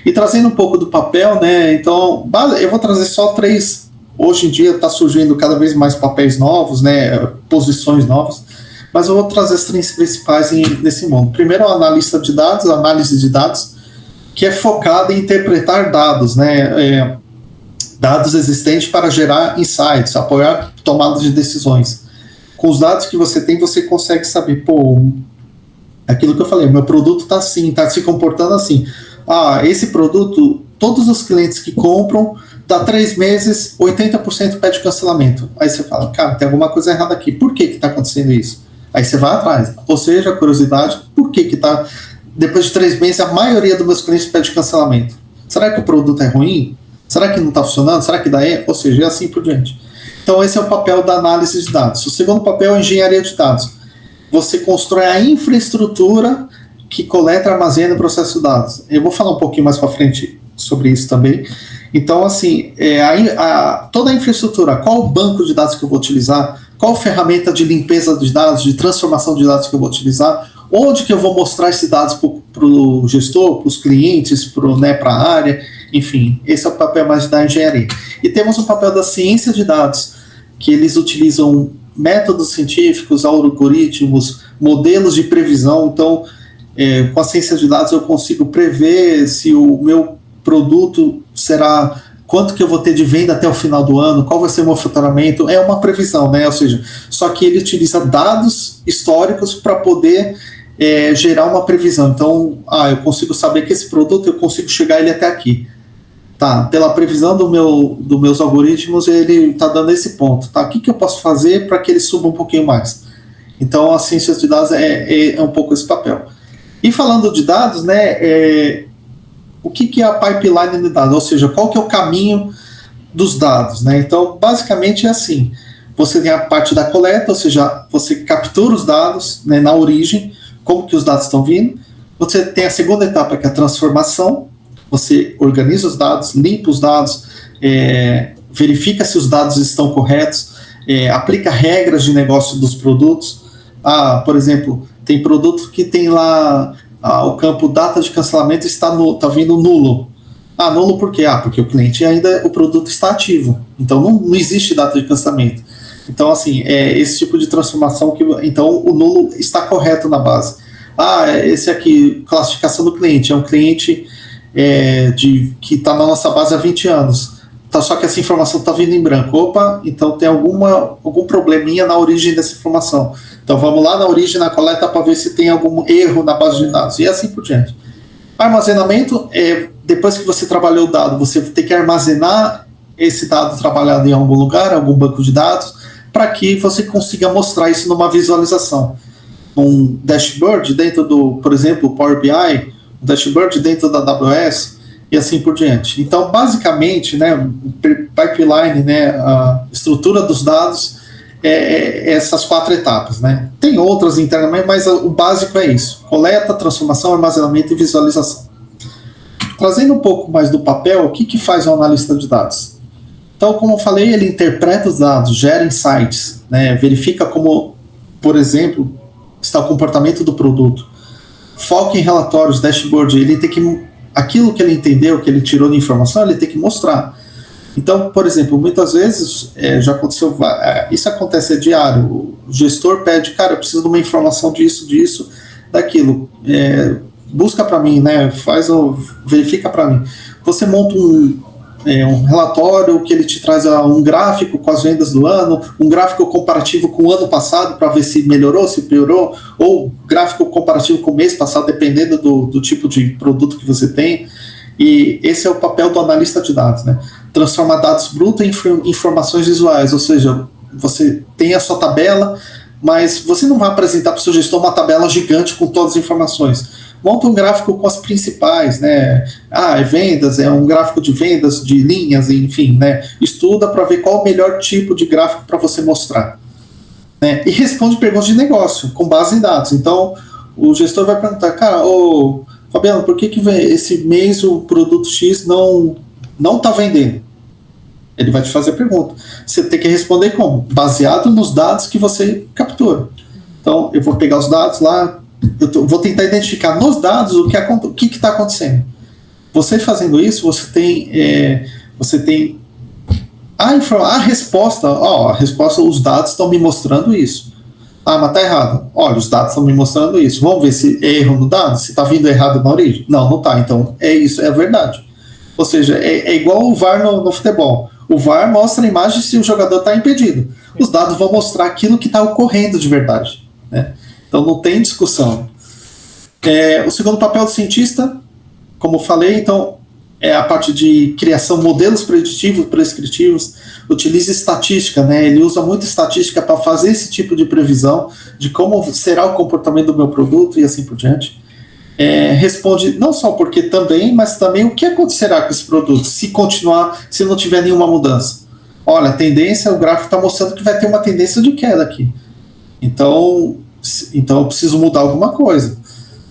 E trazendo um pouco do papel, né, então, eu vou trazer só 3, hoje em dia está surgindo cada vez mais papéis novos, né, posições novas, mas eu vou trazer as 3 principais nesse mundo. Primeiro, a analista de dados, a análise de dados, que é focada em interpretar dados, né, dados existentes para gerar insights, apoiar tomadas de decisões. Com os dados que você tem, você consegue saber, aquilo que eu falei, meu produto está assim, está se comportando assim. Esse produto, todos os clientes que compram, dá 3 meses, 80% pede cancelamento. Aí você fala, cara, tem alguma coisa errada aqui. Por que está acontecendo isso? Aí você vai atrás. Ou seja, a curiosidade, por que está... Depois de 3 meses, a maioria dos meus clientes pede cancelamento. Será que o produto é ruim? Será que não está funcionando? Será que dá erro? Ou seja, e assim por diante. Então, esse é o papel da análise de dados. O segundo papel é a engenharia de dados. Você constrói a infraestrutura que coleta, armazena e processa os dados. Eu vou falar um pouquinho mais para frente sobre isso também. Então, assim, toda a infraestrutura, qual o banco de dados que eu vou utilizar, qual ferramenta de limpeza de dados, de transformação de dados que eu vou utilizar, onde que eu vou mostrar esses dados para o gestor, para os clientes, para a área, enfim, esse é o papel mais da engenharia. E temos o papel da ciência de dados, que eles utilizam métodos científicos, algoritmos, modelos de previsão. Então, com a ciência de dados eu consigo prever se o meu produto será, quanto que eu vou ter de venda até o final do ano, qual vai ser o meu faturamento, é uma previsão, né? Ou seja, só que ele utiliza dados históricos para poder gerar uma previsão. Então, eu consigo saber que esse produto, eu consigo chegar ele até aqui. Tá, pela previsão dos meus algoritmos, ele está dando esse ponto. Tá, o que eu posso fazer para que ele suba um pouquinho mais? Então, a ciência de dados é um pouco esse papel. E falando de dados, né, o que é a pipeline de dados? Ou seja, qual que é o caminho dos dados? Né? Então, basicamente é assim. Você tem a parte da coleta, ou seja, você captura os dados, né, na origem, como que os dados estão vindo. Você tem a segunda etapa, que é a transformação. Você organiza os dados, limpa os dados, verifica se os dados estão corretos, aplica regras de negócio dos produtos. Por exemplo, tem produto que tem lá o campo data de cancelamento está vindo nulo. Nulo por quê? Porque o cliente o produto está ativo. Então não existe data de cancelamento. Então, assim, esse tipo de transformação então o nulo está correto na base. Esse aqui, classificação do cliente, é um cliente que está na nossa base há 20 anos. Tá, só que essa informação está vindo em branco. Então tem algum probleminha na origem dessa informação. Então vamos lá na origem, na coleta, para ver se tem algum erro na base de dados. E assim por diante. Armazenamento, depois que você trabalhou o dado, você tem que armazenar esse dado trabalhado em algum lugar, algum banco de dados, para que você consiga mostrar isso numa visualização. Um dashboard dentro por exemplo, Power BI, um dashboard dentro da AWS, e assim por diante. Então, basicamente, né, pipeline, né, a estrutura dos dados essas 4 etapas. Né? Tem outras internamente, mas o básico é isso: coleta, transformação, armazenamento e visualização. Trazendo um pouco mais do papel, o que faz um analista de dados? Então, como eu falei, ele interpreta os dados, gera insights, né, verifica como, por exemplo, está o comportamento do produto, foca em relatórios, dashboard, ele tem que, aquilo que ele entendeu, que ele tirou de informação, ele tem que mostrar. Então, por exemplo, muitas vezes, já aconteceu, isso acontece diário, o gestor pede, cara, eu preciso de uma informação disso, daquilo, busca para mim, né, verifica para mim. Você monta um relatório que ele te traz um gráfico com as vendas do ano, um gráfico comparativo com o ano passado para ver se melhorou, se piorou, ou gráfico comparativo com o mês passado, dependendo do tipo de produto que você tem. E esse é o papel do analista de dados, né? Transformar dados brutos em informações visuais, ou seja, você tem a sua tabela, mas você não vai apresentar para o seu gestor uma tabela gigante com todas as informações. monta um gráfico com as principais, né? É vendas, é um gráfico de vendas, de linhas, enfim, né? Estuda para ver qual o melhor tipo de gráfico para você mostrar, né? E responde perguntas de negócio com base em dados. Então, o gestor vai perguntar, cara, ô Fabiano, por que esse mês o produto X não está vendendo? Ele vai te fazer a pergunta. Você tem que responder como? Baseado nos dados que você captura. Então, eu vou pegar os dados lá, vou tentar identificar nos dados o que está acontecendo. Você fazendo isso, você tem a resposta, os dados estão me mostrando isso. Mas está errado. Olha, os dados estão me mostrando isso. Vamos ver se é erro no dado? Se está vindo errado na origem? Não está. Então, é isso, é a verdade. Ou seja, é igual o VAR no futebol. O VAR mostra a imagem se o jogador está impedido. Os dados vão mostrar aquilo que está ocorrendo de verdade, né? Então não tem discussão. O segundo papel do cientista, como falei, então, é a parte de criação de modelos preditivos, prescritivos, utiliza estatística, né? Ele usa muito estatística para fazer esse tipo de previsão de como será o comportamento do meu produto e assim por diante. Responde não só porque também, mas também o que acontecerá com esse produto se não tiver nenhuma mudança. Olha, a tendência, o gráfico está mostrando que vai ter uma tendência de queda aqui. Então eu preciso mudar alguma coisa.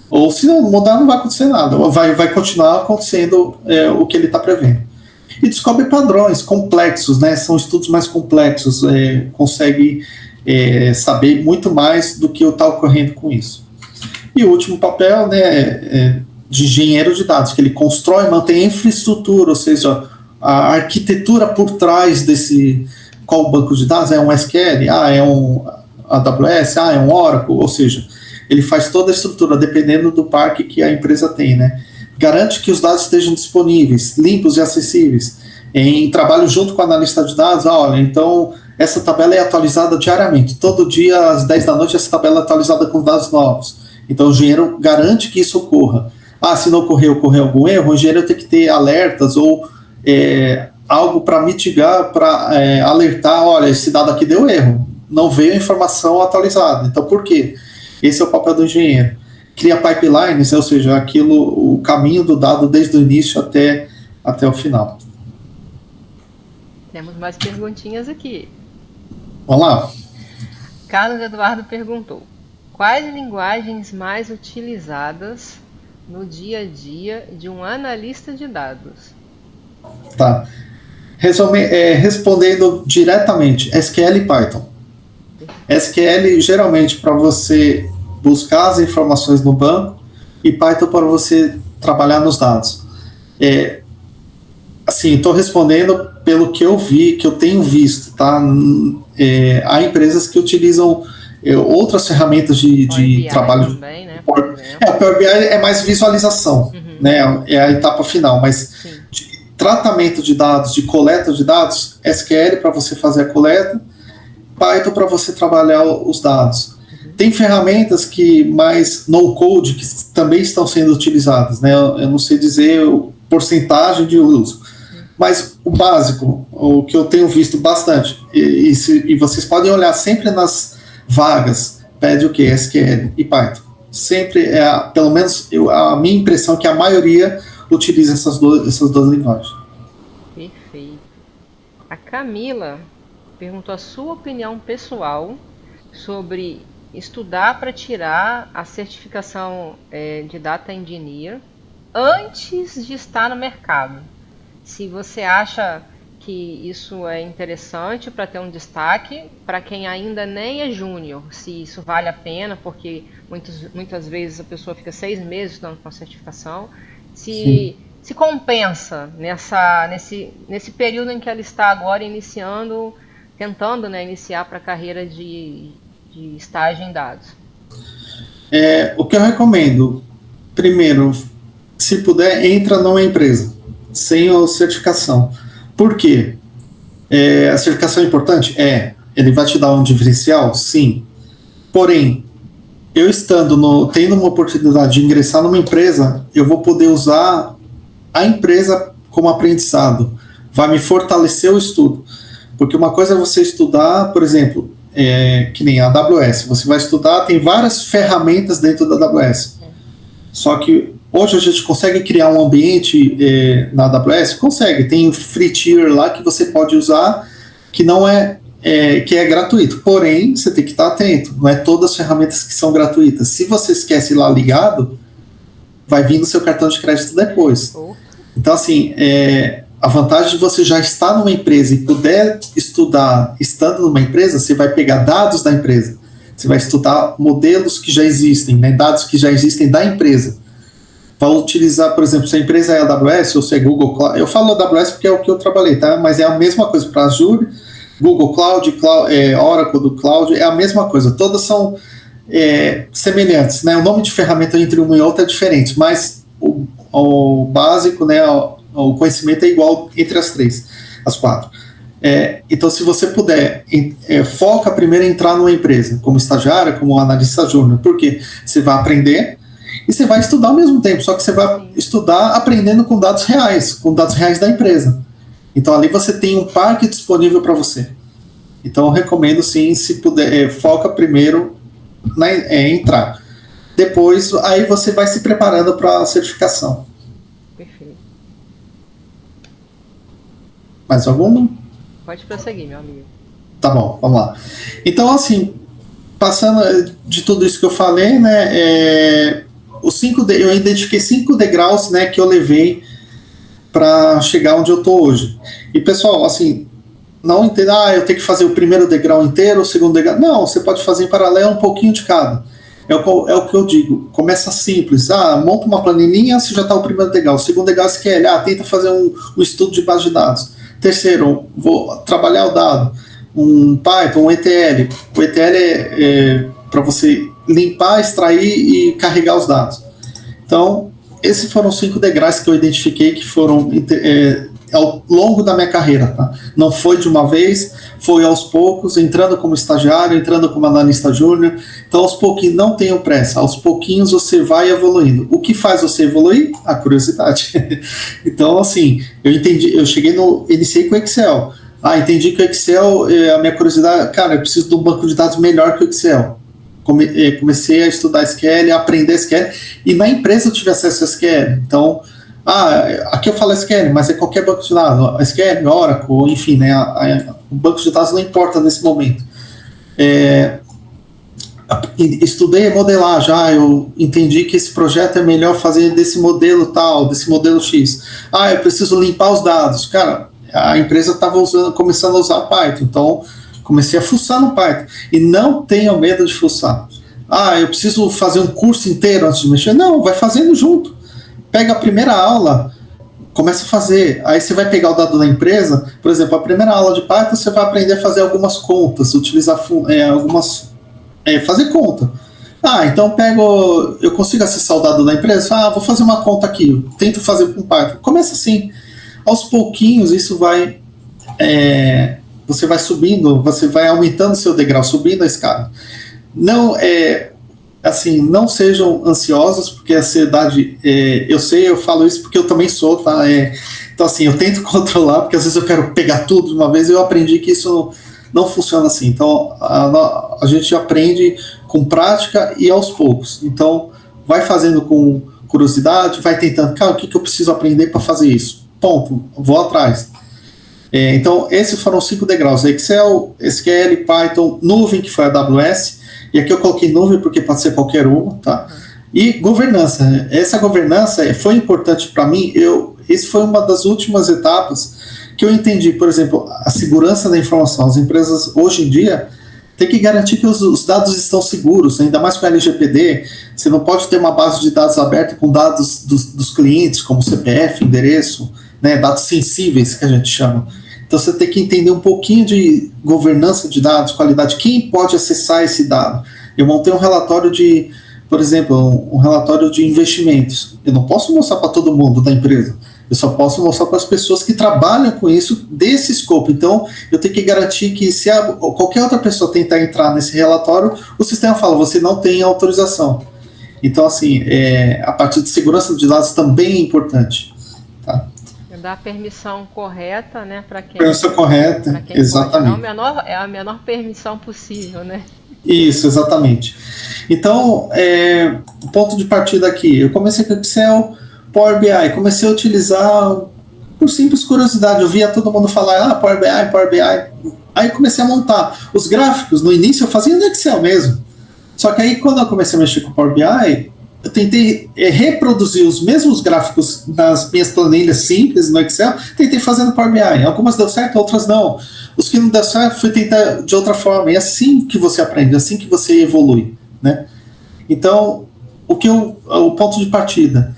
Ou se não mudar, não vai acontecer nada. Vai continuar acontecendo o que ele está prevendo. E descobre padrões complexos, né? São estudos mais complexos, consegue saber muito mais do que está ocorrendo com isso. E o último papel, né, de engenheiro de dados, que ele constrói e mantém a infraestrutura, ou seja, a arquitetura por trás qual o banco de dados, é um SQL, é um AWS, é um Oracle, ou seja, ele faz toda a estrutura, dependendo do parque que a empresa tem, né? Garante que os dados estejam disponíveis, limpos e acessíveis, em trabalho junto com o analista de dados. Olha, então essa tabela é atualizada diariamente, todo dia às 10 da noite essa tabela é atualizada com dados novos. Então o engenheiro garante que isso ocorra. Se não ocorrer algum erro, o engenheiro tem que ter alertas ou algo para mitigar, para alertar, olha, esse dado aqui deu erro, não veio a informação atualizada. Então por quê? Esse é o papel do engenheiro. Cria pipelines, ou seja, o caminho do dado desde o início até o final. Temos mais perguntinhas aqui. Vamos lá. Carlos Eduardo perguntou: quais linguagens mais utilizadas no dia a dia de um analista de dados? Tá. Respondendo diretamente, SQL e Python. SQL geralmente para você buscar as informações no banco e Python para você trabalhar nos dados. Assim, estou respondendo pelo que eu vi, que eu tenho visto, tá? Há empresas que utilizam outras ferramentas de trabalho. Também, né, o Power BI é mais visualização, né? É a etapa final, mas de tratamento de dados, de coleta de dados, SQL para você fazer a coleta, Python para você trabalhar os dados. Tem ferramentas mais no-code que também estão sendo utilizadas, né? Eu não sei dizer a porcentagem de uso, mas o básico, o que eu tenho visto bastante, e vocês podem olhar sempre nas vagas, pede o que? SQL e Python. Sempre, pelo menos a minha impressão é que a maioria utiliza essas duas linguagens. Perfeito. A Camila perguntou a sua opinião pessoal sobre estudar para tirar a certificação de Data Engineer antes de estar no mercado. Se você acha que isso é interessante para ter um destaque para quem ainda nem é júnior, se isso vale a pena, porque muitas vezes a pessoa fica 6 meses estudando com a certificação, se compensa nesse período em que ela está agora tentando, né, iniciar para a carreira de estágio em dados. O que eu recomendo, primeiro, se puder, entra numa empresa sem a certificação. Por quê? A certificação é importante? Ele vai te dar um diferencial? Sim. Porém, eu tendo uma oportunidade de ingressar numa empresa, eu vou poder usar a empresa como aprendizado. Vai me fortalecer o estudo. Porque uma coisa é você estudar, por exemplo, que nem a AWS. Você vai estudar, tem várias ferramentas dentro da AWS. Só que hoje a gente consegue criar um ambiente na AWS? Consegue. Tem free tier lá que você pode usar, que não que é gratuito. Porém, você tem que estar atento. Não é todas as ferramentas que são gratuitas. Se você esquece lá ligado, vai vir no seu cartão de crédito depois. Então, assim, a vantagem de você já estar numa empresa e puder estudar estando numa empresa, você vai pegar dados da empresa. Você vai estudar modelos que já existem, né, dados que já existem da empresa. Para utilizar, por exemplo, se a empresa é AWS ou se é Google Cloud. Eu falo AWS porque é o que eu trabalhei, tá? Mas é a mesma coisa para Azure, Google Cloud, Oracle do Cloud, é a mesma coisa. Todas são semelhantes, né? O nome de ferramenta entre uma e outra é diferente, mas o básico, né, o conhecimento é igual entre as quatro. Então, se você puder, foca primeiro em entrar numa empresa, como estagiária, como analista júnior, porque você vai aprender e você vai estudar ao mesmo tempo, só que você vai estudar aprendendo com dados reais da empresa. Então, ali você tem um parque disponível para você. Então, eu recomendo, sim, se puder, foca primeiro em entrar. Depois, aí você vai se preparando para a certificação. Perfeito. Mais alguma? Pode prosseguir, meu amigo. Tá bom, vamos lá. Então, assim, passando de tudo isso que eu falei, né, eu identifiquei 5 degraus, né, que eu levei para chegar onde eu tô hoje. E, pessoal, assim, não entenda, eu tenho que fazer o primeiro degrau inteiro, o segundo degrau. Não, você pode fazer em paralelo um pouquinho de cada. É o que eu digo. Começa simples. Monta uma planilhinha, você já está o primeiro degrau. O segundo degrau é SQL. Tenta fazer um estudo de base de dados. Terceiro, vou trabalhar o dado. Um Python, um ETL. O ETL é para você limpar, extrair e carregar os dados. Então, esses foram 5 degraus que eu identifiquei que foram ao longo da minha carreira, tá? Não foi de uma vez, foi aos poucos, entrando como estagiário, entrando como analista júnior. Então, aos pouquinhos, não tenham pressa, aos pouquinhos você vai evoluindo. O que faz você evoluir? A curiosidade. Então, assim, iniciei com o Excel. Entendi que o Excel, a minha curiosidade, cara, eu preciso de um banco de dados melhor que o Excel. Comecei a estudar SQL, a aprender SQL, e na empresa eu tive acesso a SQL. Então, aqui eu falo SQL, mas é qualquer banco de dados, SQL, Oracle, enfim, né, o banco de dados não importa nesse momento. Estudei modelar já, eu entendi que esse projeto é melhor fazer desse modelo tal, desse modelo X. Eu preciso limpar os dados. Cara, a empresa estava começando a usar Python, então comecei a fuçar no Python. E não tenham medo de fuçar. Eu preciso fazer um curso inteiro antes de mexer. Não, vai fazendo junto. Pega a primeira aula, começa a fazer. Aí você vai pegar o dado da empresa. Por exemplo, a primeira aula de Python você vai aprender a fazer algumas contas, utilizar fazer conta. Então eu consigo acessar o dado da empresa? Vou fazer uma conta aqui, tento fazer com Python. Começa assim. Aos pouquinhos isso vai... você vai subindo, você vai aumentando seu degrau, subindo a escada. Não não sejam ansiosos, porque a ansiedade, eu falo isso porque eu também sou, tá? Então, assim, eu tento controlar, porque às vezes eu quero pegar tudo de uma vez, e eu aprendi que isso não funciona assim. Então, a gente aprende com prática e aos poucos. Então, vai fazendo com curiosidade, vai tentando, cara, o que eu preciso aprender para fazer isso? Ponto, vou atrás. Então, esses foram 5 degraus: Excel, SQL, Python, nuvem, que foi a AWS, e aqui eu coloquei nuvem porque pode ser qualquer uma, tá? E governança. Essa governança foi importante para mim. Esse foi uma das últimas etapas que eu entendi. Por exemplo, a segurança da informação. As empresas, hoje em dia, têm que garantir que os dados estão seguros, ainda mais com a LGPD. Você não pode ter uma base de dados aberta com dados dos clientes, como CPF, endereço, né, dados sensíveis, que a gente chama. Então você tem que entender um pouquinho de governança de dados, qualidade, quem pode acessar esse dado. Eu montei um relatório por exemplo, um relatório de investimentos. Eu não posso mostrar para todo mundo da empresa, eu só posso mostrar para as pessoas que trabalham com isso desse escopo. Então eu tenho que garantir que se qualquer outra pessoa tentar entrar nesse relatório, o sistema fala, você não tem autorização. Então, assim, a parte de segurança de dados também é importante, tá? Dar a permissão correta, né, para quem... Permissão correta, exatamente. É a menor permissão possível, né? Isso, exatamente. Então, ponto de partida aqui, eu comecei com Excel, Power BI, comecei a utilizar por simples curiosidade, eu via todo mundo falar, Power BI, Power BI, aí comecei a montar os gráficos, no início eu fazia no Excel mesmo, só que aí quando eu comecei a mexer com Power BI, eu tentei reproduzir os mesmos gráficos nas minhas planilhas simples no Excel, tentei fazer no Power BI, algumas deu certo, outras não, os que não deu certo fui tentar de outra forma, e é assim que você aprende, é assim que você evolui, né? Então, o ponto de partida,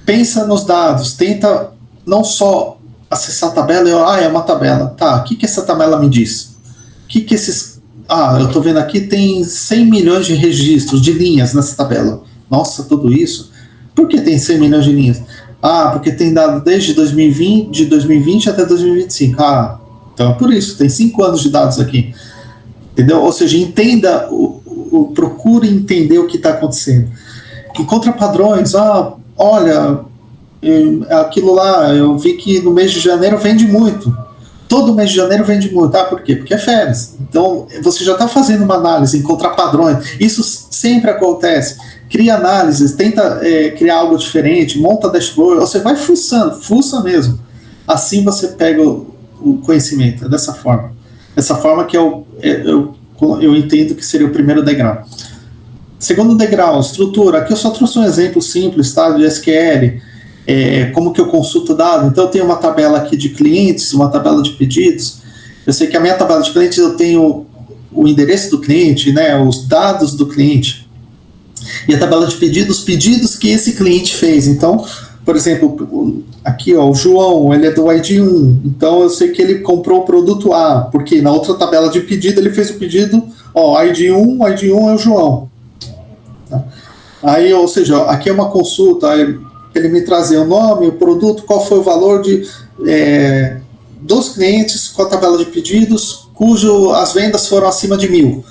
pensa nos dados, tenta não só acessar a tabela e é uma tabela, tá, o que essa tabela me diz? O que esses... eu tô vendo aqui, tem 100 milhões de registros, de linhas nessa tabela. Nossa, tudo isso? Por que tem 100 milhões de linhas? Porque tem dado desde 2020 até 2025. Então é por isso, tem 5 anos de dados aqui. Entendeu? Ou seja, entenda, procure entender o que está acontecendo. Encontra padrões, olha, aquilo lá, eu vi que no mês de janeiro vende muito. Todo mês de janeiro vende muito. Por quê? Porque é férias. Então, você já está fazendo uma análise, encontrar padrões. Isso sempre acontece. Cria análises, tenta criar algo diferente, monta dashboard, você vai fuça mesmo. Assim você pega o conhecimento, dessa forma. Dessa forma que eu entendo que seria o primeiro degrau. Segundo degrau, estrutura. Aqui eu só trouxe um exemplo simples, tá, de SQL. Como que eu consulto dado. Então eu tenho uma tabela aqui de clientes, uma tabela de pedidos. Eu sei que a minha tabela de clientes eu tenho o endereço do cliente, né, os dados do cliente. E a tabela de pedidos, os pedidos que esse cliente fez. Então, por exemplo, aqui o João, ele é do ID1, então eu sei que ele comprou o produto A, porque na outra tabela de pedido ele fez o pedido, ID1 é o João. Tá? Aí, ou seja, aqui é uma consulta, ele me trazer o nome, o produto, qual foi o valor dos clientes com a tabela de pedidos, cujo as vendas foram acima de 1.000.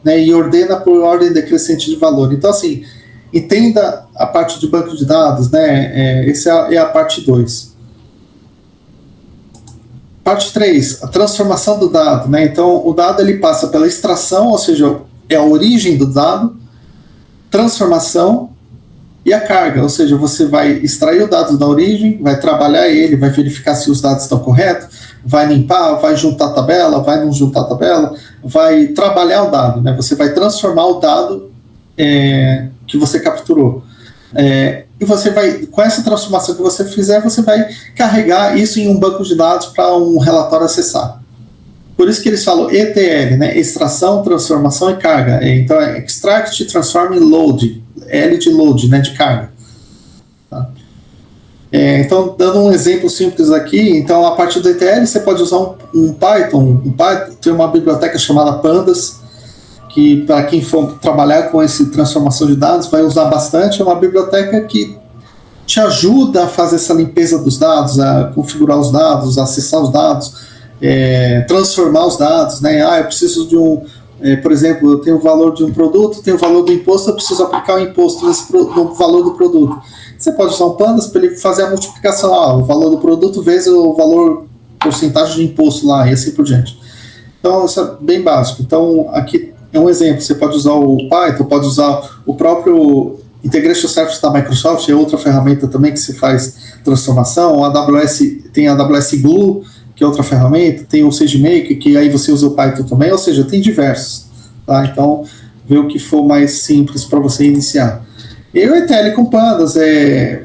Né, e ordena por ordem decrescente de valor. Então, assim, entenda a parte de banco de dados, né? Essa é a parte 2. Parte 3, a transformação do dado, né? Então, o dado ele passa pela extração, ou seja, é a origem do dado, transformação e a carga, ou seja, você vai extrair o dado da origem, vai trabalhar ele, vai verificar se os dados estão corretos, vai limpar, vai juntar a tabela, vai não juntar a tabela, vai trabalhar o dado, né? Você vai transformar o dado que você capturou. E você vai, com essa transformação que você fizer, você vai carregar isso em um banco de dados para um relatório acessar. Por isso que eles falam ETL, né? Extração, transformação e carga. Então é Extract, Transform e Load. L de load, né? De carga. Tá? Então, dando um exemplo simples aqui, então a partir do ETL você pode usar um Python. Tem uma biblioteca chamada Pandas, que para quem for trabalhar com essa transformação de dados vai usar bastante. É uma biblioteca que te ajuda a fazer essa limpeza dos dados, a configurar os dados, a acessar os dados, transformar os dados, né? Eu preciso de por exemplo, eu tenho o valor de um produto, tenho o valor do imposto, eu preciso aplicar o imposto no valor do produto. Você pode usar um Pandas para ele fazer a multiplicação, o valor do produto vezes o valor, porcentagem de imposto lá, e assim por diante. Então, isso é bem básico. Então, aqui é um exemplo, você pode usar o Python, pode usar o próprio Integration Service da Microsoft, é outra ferramenta também que se faz transformação. Tem a AWS Glue, que é outra ferramenta, tem o SageMaker, que aí você usa o Python também, ou seja, tem diversos. Tá? Então, vê o que for mais simples para você iniciar. E o ETL com Pandas,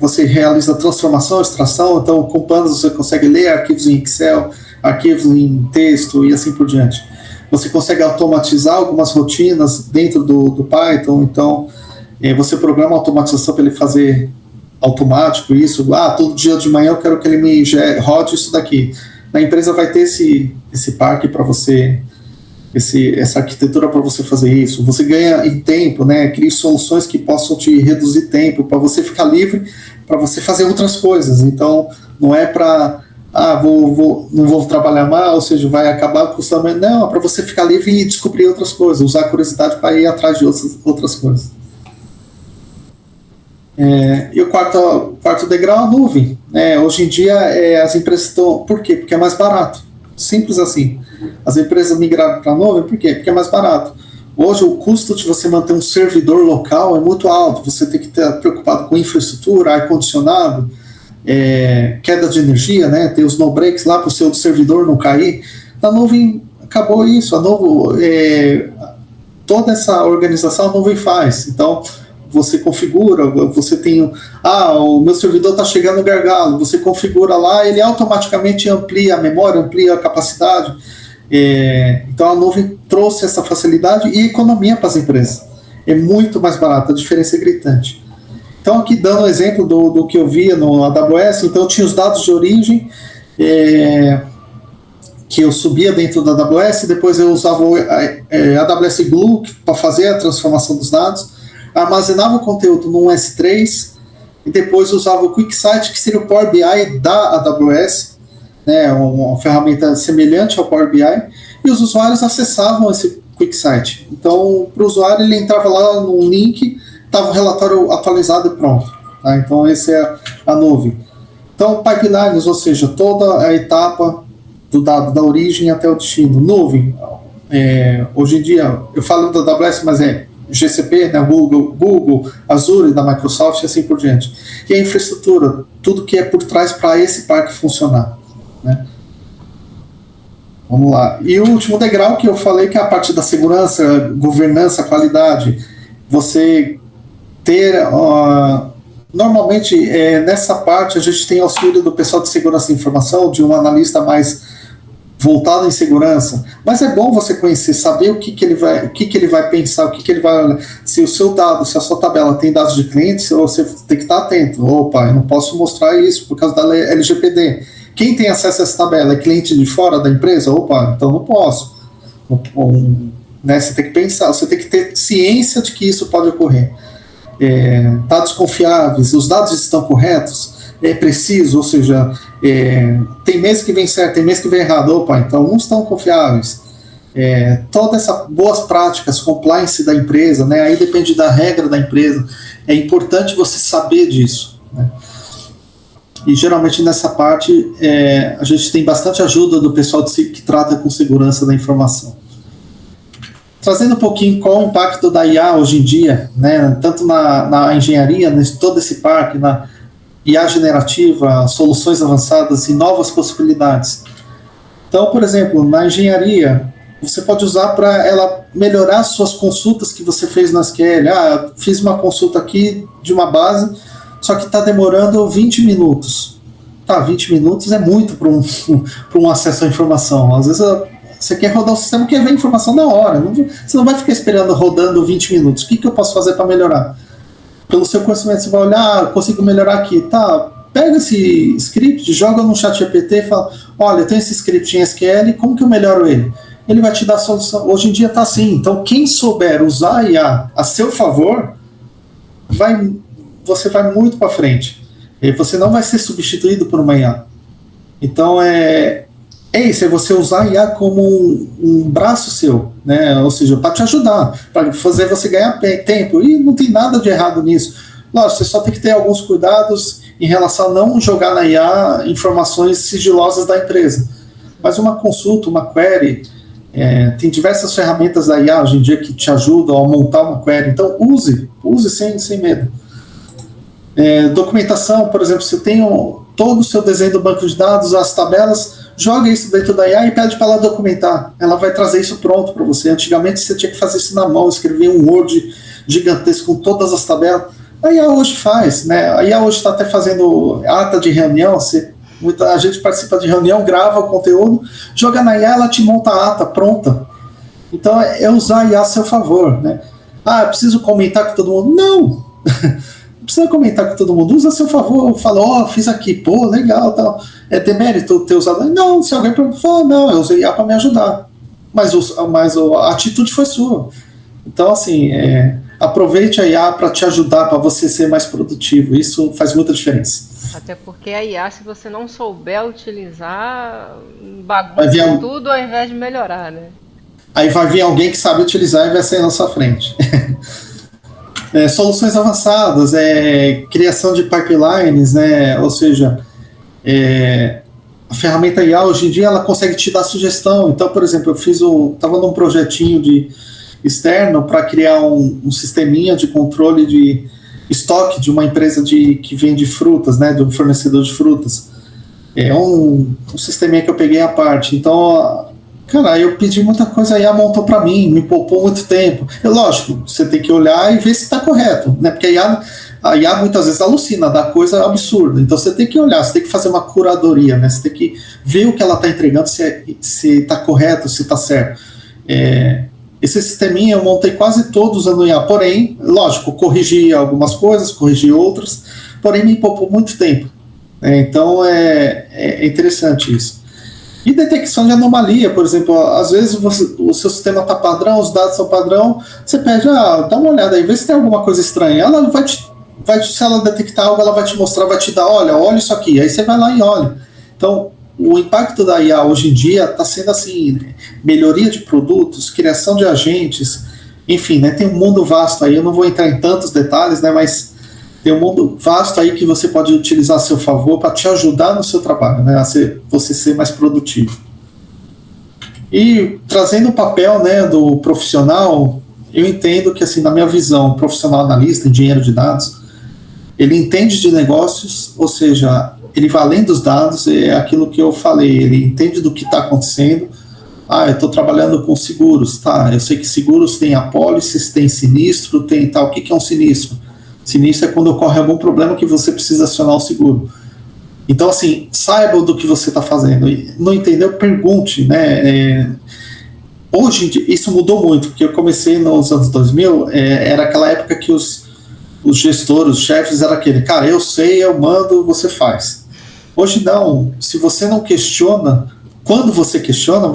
você realiza transformação, extração, então com Pandas você consegue ler arquivos em Excel, arquivos em texto e assim por diante. Você consegue automatizar algumas rotinas dentro do Python, então você programa a automatização para ele fazer automático isso. Todo dia de manhã eu quero que ele me rode isso daqui. Na empresa vai ter esse parque para você, essa arquitetura para você fazer isso. Você ganha em tempo, né? Crie soluções que possam te reduzir tempo, para você ficar livre, para você fazer outras coisas. Então, não é para, não vou trabalhar mais, ou seja, vai acabar custando. Não, é para você ficar livre e descobrir outras coisas, usar a curiosidade para ir atrás de outras coisas. E o quarto degrau é a nuvem. Hoje em dia as empresas estão... Por quê? Porque é mais barato. Simples assim. As empresas migraram para a nuvem, por quê? Porque é mais barato. Hoje o custo de você manter um servidor local é muito alto, você tem que estar preocupado com infraestrutura, ar-condicionado, queda de energia, né? Tem os no-breaks lá para o seu servidor não cair. Na nuvem acabou isso, toda essa organização a nuvem faz. Então você configura, você tem o meu servidor está chegando no gargalo, você configura lá, ele automaticamente amplia a memória, amplia a capacidade. Então a nuvem trouxe essa facilidade e economia para as empresas. É muito mais barato, a diferença é gritante. Então aqui dando um exemplo do que eu via no AWS, então eu tinha os dados de origem que eu subia dentro da AWS, depois eu usava a AWS Glue para fazer a transformação dos dados, armazenava o conteúdo num S3 e depois usava o QuickSight, que seria o Power BI da AWS, né, uma ferramenta semelhante ao Power BI, e os usuários acessavam esse QuickSight. Então, para o usuário, ele entrava lá no link, estava o relatório atualizado e pronto. Tá? Então, essa é a nuvem. Então, pipelines, ou seja, toda a etapa do dado da origem até o destino. Nuvem, hoje em dia, eu falo da AWS, mas GCP, né, Google, Azure da Microsoft e assim por diante. E a infraestrutura, tudo que é por trás para esse parque funcionar. Né? Vamos lá. E o último degrau que eu falei, que é a parte da segurança, governança, qualidade. Você ter... normalmente, nessa parte, a gente tem auxílio do pessoal de segurança da informação, de um analista mais voltado em segurança, mas é bom você conhecer, saber o que ele vai pensar, o que ele vai olhar. Se o seu dado, se a sua tabela tem dados de clientes, você tem que estar atento. Opa, eu não posso mostrar isso por causa da LGPD. Quem tem acesso a essa tabela é cliente de fora da empresa? Opa, então não posso. Né, você tem que pensar, você tem que ter ciência de que isso pode ocorrer. Dados confiáveis, os dados estão corretos? É preciso, ou seja, tem mês que vem certo, tem mês que vem errado, opa, então não estão confiáveis. Todas essas boas práticas, compliance da empresa, né, aí depende da regra da empresa, é importante você saber disso. Né? E geralmente nessa parte a gente tem bastante ajuda do pessoal que trata com segurança da informação. Trazendo um pouquinho qual o impacto da IA hoje em dia, né, tanto na engenharia, todo esse parque, na IA generativa, soluções avançadas e novas possibilidades. Então, por exemplo, na engenharia, você pode usar para ela melhorar suas consultas que você fez no SQL. Fiz uma consulta aqui de uma base, só que está demorando 20 minutos. 20 minutos é muito para um acesso à informação. Às vezes você quer rodar o sistema, quer ver a informação na hora. Você não vai ficar esperando rodando 20 minutos. O que eu posso fazer para melhorar? Pelo seu conhecimento, você vai olhar, consigo melhorar aqui. Pega esse script, joga no chat GPT e fala, olha, eu tenho esse script em SQL, como que eu melhoro ele? Ele vai te dar a solução. Hoje em dia está assim. Então, quem souber usar a IA a seu favor, você vai muito para frente. E você não vai ser substituído por uma IA. Então, isso, é você usar a IA como um braço seu, né? Ou seja, para te ajudar, para fazer você ganhar tempo, e não tem nada de errado nisso. Lógico, você só tem que ter alguns cuidados em relação a não jogar na IA informações sigilosas da empresa. Mas uma consulta, uma query, tem diversas ferramentas da IA hoje em dia que te ajudam a montar uma query, então use sem medo. Documentação, por exemplo, você tem todo o seu desenho do banco de dados, as tabelas, joga isso dentro da IA e pede para ela documentar. Ela vai trazer isso pronto para você. Antigamente você tinha que fazer isso na mão, escrever um Word gigantesco com todas as tabelas. A IA hoje faz, né? A IA hoje está até fazendo ata de reunião. Muita gente participa de reunião, grava o conteúdo, joga na IA, ela te monta a ata pronta. Então é usar a IA a seu favor, né? Eu preciso comentar com todo mundo. Não! Não precisa comentar com todo mundo, usa a seu favor, fala, fiz aqui, pô, legal, tal. É demérito ter usado? Não, se alguém fala, não, eu usei IA para me ajudar, mas a atitude foi sua. Então, assim, aproveite a IA para te ajudar, para você ser mais produtivo, isso faz muita diferença. Até porque a IA, se você não souber utilizar, bagunça tudo ao invés de melhorar, né? Aí vai vir alguém que sabe utilizar e vai sair na sua frente. Soluções avançadas, criação de pipelines, né? Ou seja, a ferramenta IA hoje em dia ela consegue te dar sugestão. Então, por exemplo, eu estava num projetinho externo para criar um sisteminha de controle de estoque de uma empresa que vende frutas, né, de um fornecedor de frutas. É um sisteminha que eu peguei à parte. Então, cara, eu pedi muita coisa, a IA montou para mim, me poupou muito tempo. Lógico, você tem que olhar e ver se está correto, né? Porque a IA muitas vezes alucina, dá coisa absurda. Então você tem que olhar, você tem que fazer uma curadoria, né? Você tem que ver o que ela está entregando, se está correto, se está certo. Esse sisteminha eu montei quase todos usando IA, porém, lógico, corrigi algumas coisas, corrigi outras, porém me poupou muito tempo. Então é interessante isso. E detecção de anomalia, por exemplo, às vezes o seu sistema está padrão, os dados são padrão, você pede, dá uma olhada aí, vê se tem alguma coisa estranha. Ela se ela detectar algo, ela vai te mostrar, vai te dar, olha isso aqui, aí você vai lá e olha. Então, o impacto da IA hoje em dia está sendo assim, melhoria de produtos, criação de agentes, enfim, né, tem um mundo vasto aí, eu não vou entrar em tantos detalhes, né, mas tem um mundo vasto aí que você pode utilizar a seu favor para te ajudar no seu trabalho, né, você ser mais produtivo. E trazendo o papel, né, do profissional, eu entendo que, assim, na minha visão, profissional analista, engenheiro de dados, ele entende de negócios, ou seja, ele vai além dos dados, é aquilo que eu falei, ele entende do que está acontecendo. Eu estou trabalhando com seguros, tá? Eu sei que seguros tem apólices, tem sinistro, tem tal. O que é um sinistro? Sinistro é quando ocorre algum problema que você precisa acionar o seguro. Então, assim, saiba do que você está fazendo. Não entendeu? Pergunte, né? Hoje, isso mudou muito, porque eu comecei nos anos 2000, era aquela época que os gestores, os chefes, era aquele, cara, eu sei, eu mando, você faz. Hoje não, se você não questiona, quando você questiona,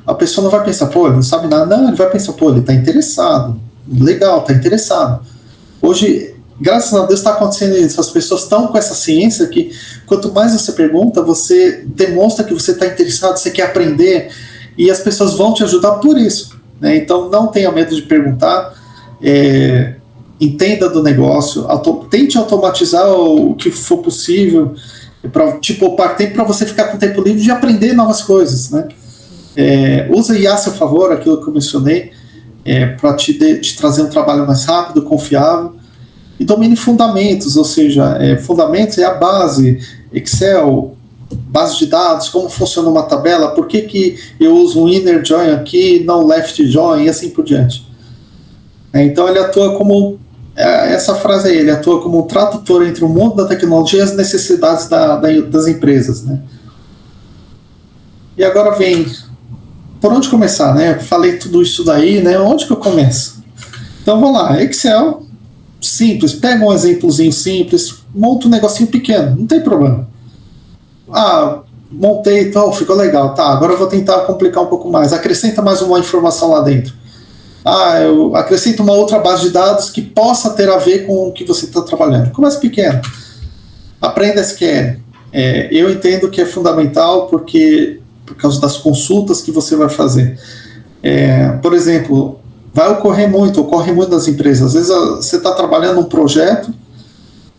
a pessoa não vai pensar, pô, ele não sabe nada, não, ele vai pensar, pô, ele está interessado, legal, está interessado. Hoje, graças a Deus está acontecendo isso, as pessoas estão com essa ciência que quanto mais você pergunta, você demonstra que você está interessado, você quer aprender, e as pessoas vão te ajudar por isso, né? Então não tenha medo de perguntar, entenda do negócio, tente automatizar o que for possível, para te poupar tempo, para você ficar com tempo livre de aprender novas coisas, né? Usa IA a seu favor, aquilo que eu mencionei, para te trazer um trabalho mais rápido, confiável, e domine fundamentos, ou seja, fundamentos é a base, Excel, base de dados, como funciona uma tabela, por que eu uso um inner join aqui, não left join, e assim por diante. Então ele atua como, essa frase aí, ele atua como um tradutor entre o mundo da tecnologia e as necessidades das empresas, né? E agora vem, por onde começar, né? Falei tudo isso daí, né? Onde que eu começo? Então vamos lá, Excel, simples, pega um exemplozinho simples, monta um negocinho pequeno, não tem problema. Montei, então ficou legal, tá, agora eu vou tentar complicar um pouco mais, acrescenta mais uma informação lá dentro. Eu acrescento uma outra base de dados que possa ter a ver com o que você está trabalhando. Começa pequeno, aprenda SQL. Eu entendo que é fundamental por causa das consultas que você vai fazer. Por exemplo, ocorre muito nas empresas. Às vezes você está trabalhando um projeto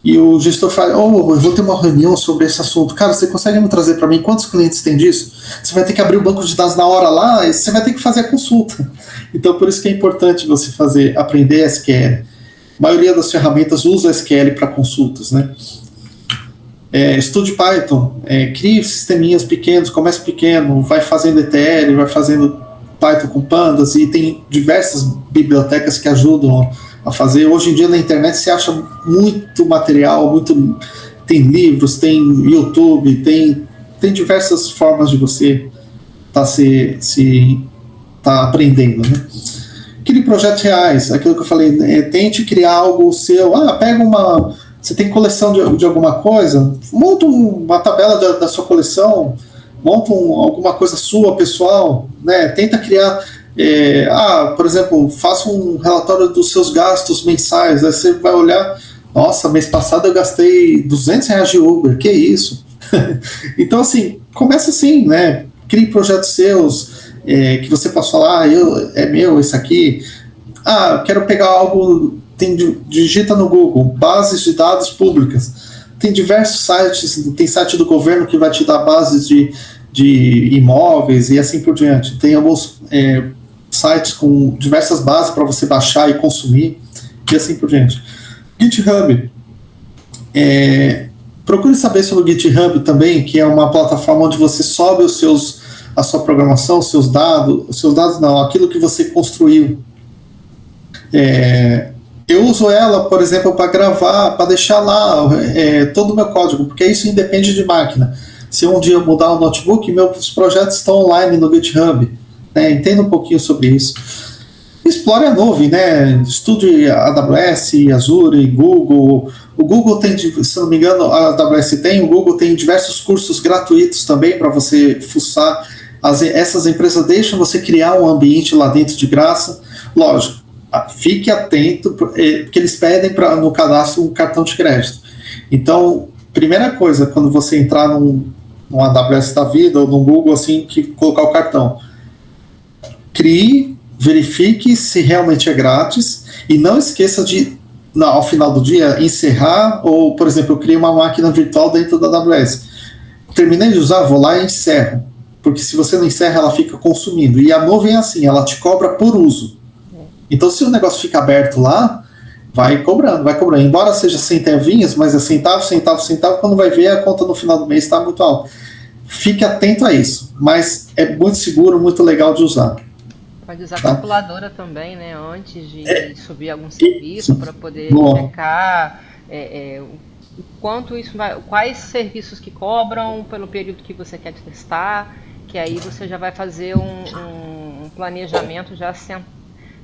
e o gestor fala, eu vou ter uma reunião sobre esse assunto. Cara, você consegue me trazer para mim quantos clientes tem disso? Você vai ter que abrir o banco de dados na hora lá e você vai ter que fazer a consulta. Então, por isso que é importante você aprender SQL. A maioria das ferramentas usa SQL para consultas, né? Estude Python, crie sisteminhas pequenos, comece pequeno, vai fazendo ETL, vai fazendo Python com pandas, e tem diversas bibliotecas que ajudam a fazer. Hoje em dia na internet se acha muito material, tem livros, tem YouTube, tem diversas formas de você tá aprendendo, né? Crie projetos reais, aquilo que eu falei, tente criar algo seu, você tem coleção de alguma coisa, monta uma tabela da sua coleção, monta alguma coisa sua, pessoal, né? Tenta criar, por exemplo, faça um relatório dos seus gastos mensais, aí você vai olhar, nossa, mês passado eu gastei R$200 de Uber, que isso? Então, assim, começa assim, né? Crie projetos seus, que você possa falar, é meu, esse aqui. Quero pegar algo, digita no Google, bases de dados públicas. Tem diversos sites, tem site do governo que vai te dar bases de imóveis e assim por diante. Tem alguns sites com diversas bases para você baixar e consumir, e assim por diante. GitHub. Procure saber sobre o GitHub também, que é uma plataforma onde você sobe a sua programação, os seus dados não, aquilo que você construiu. Eu uso ela, por exemplo, para gravar, para deixar lá todo o meu código, porque isso independe de máquina. Se um dia eu mudar o notebook, meus projetos estão online no GitHub. Entenda um pouquinho sobre isso. Explore a nuvem, né? Estude AWS, Azure, Google. O Google tem, se não me engano, a AWS tem, o Google tem diversos cursos gratuitos também para você fuçar. Essas empresas deixam você criar um ambiente lá dentro de graça. Lógico, fique atento, porque eles pedem no cadastro um cartão de crédito. Então, primeira coisa, quando você entrar num AWS da vida ou no Google, assim, que colocar o cartão, crie, verifique se realmente é grátis e não esqueça de, ao final do dia, encerrar, ou, por exemplo, eu criei uma máquina virtual dentro da AWS. Terminei de usar, vou lá e encerro, porque se você não encerra, ela fica consumindo. E a nuvem é assim, ela te cobra por uso. Então, se o negócio fica aberto lá, vai cobrando. Embora seja centavinhos, mas é centavo, quando vai ver, a conta no final do mês está muito alta. Fique atento a isso, mas é muito seguro, muito legal de usar. Pode usar a calculadora também, né? Antes de subir algum serviço, para poder checar o quanto isso vai, quais serviços que cobram pelo período que você quer testar, que aí você já vai fazer um planejamento já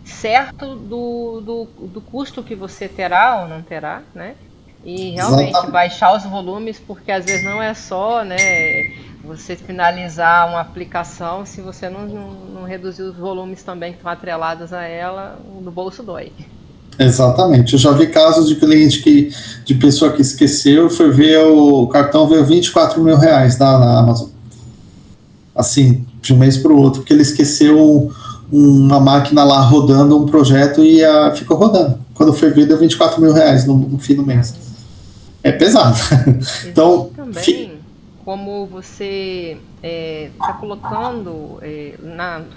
certo do custo que você terá ou não terá, né? E realmente baixar os volumes, porque às vezes não é só, né, você finalizar uma aplicação, se você não reduzir os volumes também que estão atrelados a ela, no bolso dói. Exatamente. Eu já vi casos de cliente de pessoa que esqueceu, foi ver o cartão, veio 24 mil reais na Amazon. Assim, de um mês para o outro, porque ele esqueceu uma máquina lá rodando um projeto e ficou rodando. Quando foi ver, deu 24 mil reais no fim do mês. É pesado. Então, também, como você está colocando,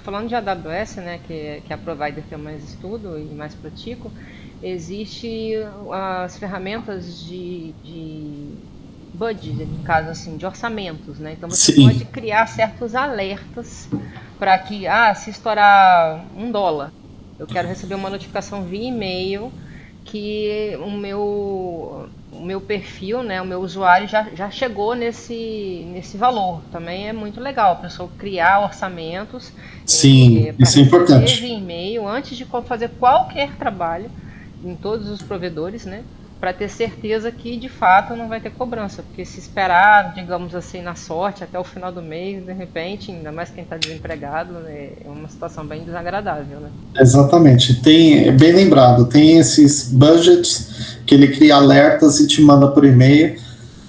falando de AWS, né, que é a provider que eu mais estudo e mais pratico, existe as ferramentas de budget, no caso assim, de orçamentos, né? Então você pode criar certos alertas para que, se estourar $1, eu quero receber uma notificação via e-mail que o meu perfil, né, o meu usuário já chegou nesse valor. Também é muito legal a pessoa criar orçamentos. Sim, isso é importante. Via e-mail antes de fazer qualquer trabalho em todos os provedores, né, para ter certeza que de fato não vai ter cobrança, porque se esperar, digamos assim, na sorte até o final do mês, de repente, ainda mais quem está desempregado, né, é uma situação bem desagradável, né? Exatamente, bem lembrado, tem esses budgets que ele cria alertas e te manda por e-mail,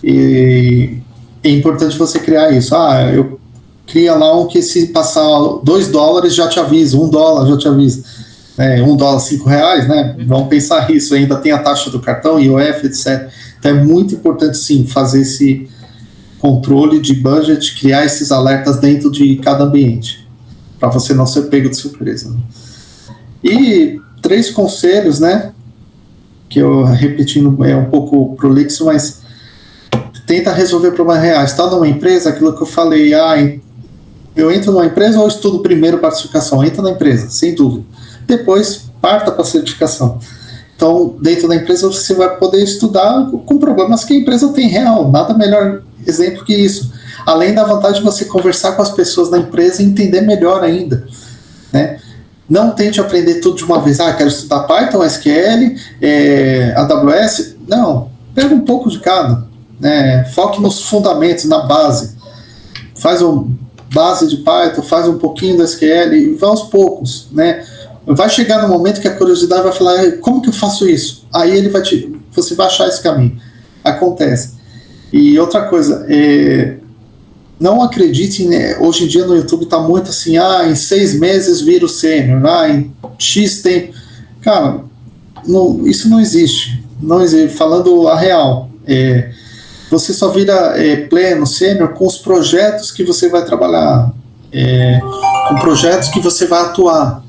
e é importante você criar isso. Eu cria lá um que se passar $2 já te avisa, $1 já te avisa. $1, R$5, né? Vamos pensar isso, ainda tem a taxa do cartão, IOF, etc. Então é muito importante, sim, fazer esse controle de budget, criar esses alertas dentro de cada ambiente, para você não ser pego de surpresa. Né? E 3 conselhos, né? Que eu repetindo é um pouco prolixo, mas tenta resolver problemas reais. Está numa empresa, aquilo que eu falei, eu entro numa empresa ou estudo primeiro para a certificação? Entra na empresa, sem dúvida. Depois parta para a certificação. Então, dentro da empresa você vai poder estudar com problemas que a empresa tem real. Nada melhor exemplo que isso. Além da vantagem de você conversar com as pessoas da empresa e entender melhor ainda. Né? Não tente aprender tudo de uma vez. Quero estudar Python, SQL, AWS. Não, pega um pouco de cada. Né? Foque nos fundamentos, na base. Faz uma base de Python, faz um pouquinho do SQL e vai aos poucos, né? Vai chegar no momento que a curiosidade vai falar, como que eu faço isso? Aí você vai achar esse caminho. Acontece. E outra coisa, não acredite, né? Hoje em dia no YouTube está muito assim, em 6 meses vira o sênior, em X tempo. Cara, isso não existe. Não existe. Falando a real, você só vira pleno, sênior com os projetos que você vai trabalhar, com projetos que você vai atuar.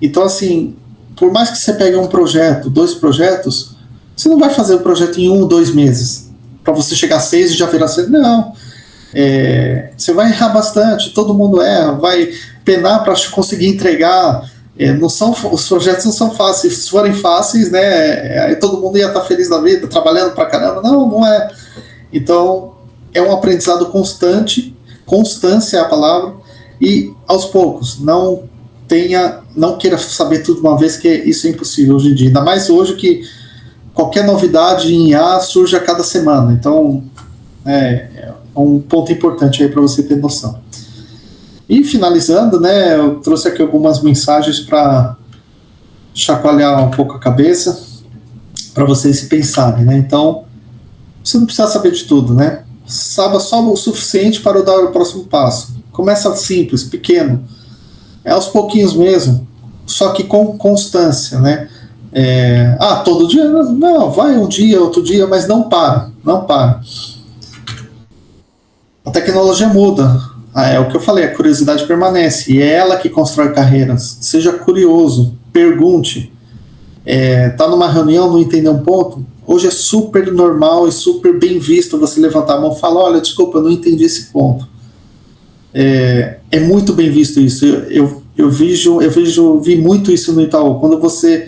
Então, assim, por mais que você pegue um projeto, 2 projetos, você não vai fazer o projeto em 1, 2 meses, para você chegar a 6 e já virar 6. Não. Você vai errar bastante, todo mundo erra, vai penar para conseguir entregar. Não são, os projetos não são fáceis. Se forem fáceis, né, aí todo mundo ia estar feliz da vida, trabalhando para caramba. Não, não é. Então, é um aprendizado constante, constância é a palavra, e aos poucos. Não queira saber tudo de uma vez, que isso é impossível hoje em dia. Ainda mais hoje que qualquer novidade em IA surge a cada semana. Então, é um ponto importante aí para você ter noção. E finalizando, né, eu trouxe aqui algumas mensagens para chacoalhar um pouco a cabeça, para vocês se pensarem, né? Então, você não precisa saber de tudo, né? Saiba só o suficiente para dar o próximo passo. Começa simples, pequeno, aos pouquinhos mesmo, só que com constância, né? Todo dia? Não, vai um dia, outro dia, mas não para, não para. A tecnologia muda. É o que eu falei, a curiosidade permanece. E é ela que constrói carreiras. Seja curioso, pergunte. Tá numa reunião, não entendeu um ponto? Hoje é super normal e super bem visto você levantar a mão e falar: olha, desculpa, eu não entendi esse ponto. É muito bem visto isso. Eu vi muito isso no Itaú. Quando você...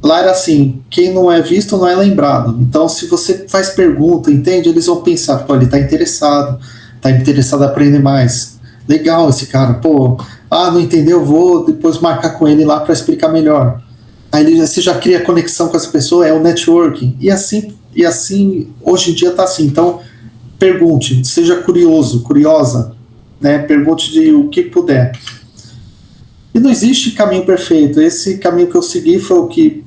Lá era assim, quem não é visto não é lembrado. Então, se você faz pergunta, entende, eles vão pensar: pô, ele está interessado a aprender mais. Legal esse cara, pô, não entendeu, vou depois marcar com ele lá para explicar melhor. Aí você já cria conexão com essa pessoa, é o networking. E assim hoje em dia está assim. Então, pergunte, seja curioso, curiosa, né? Pergunte de o que puder. E não existe caminho perfeito. Esse caminho que eu segui foi o que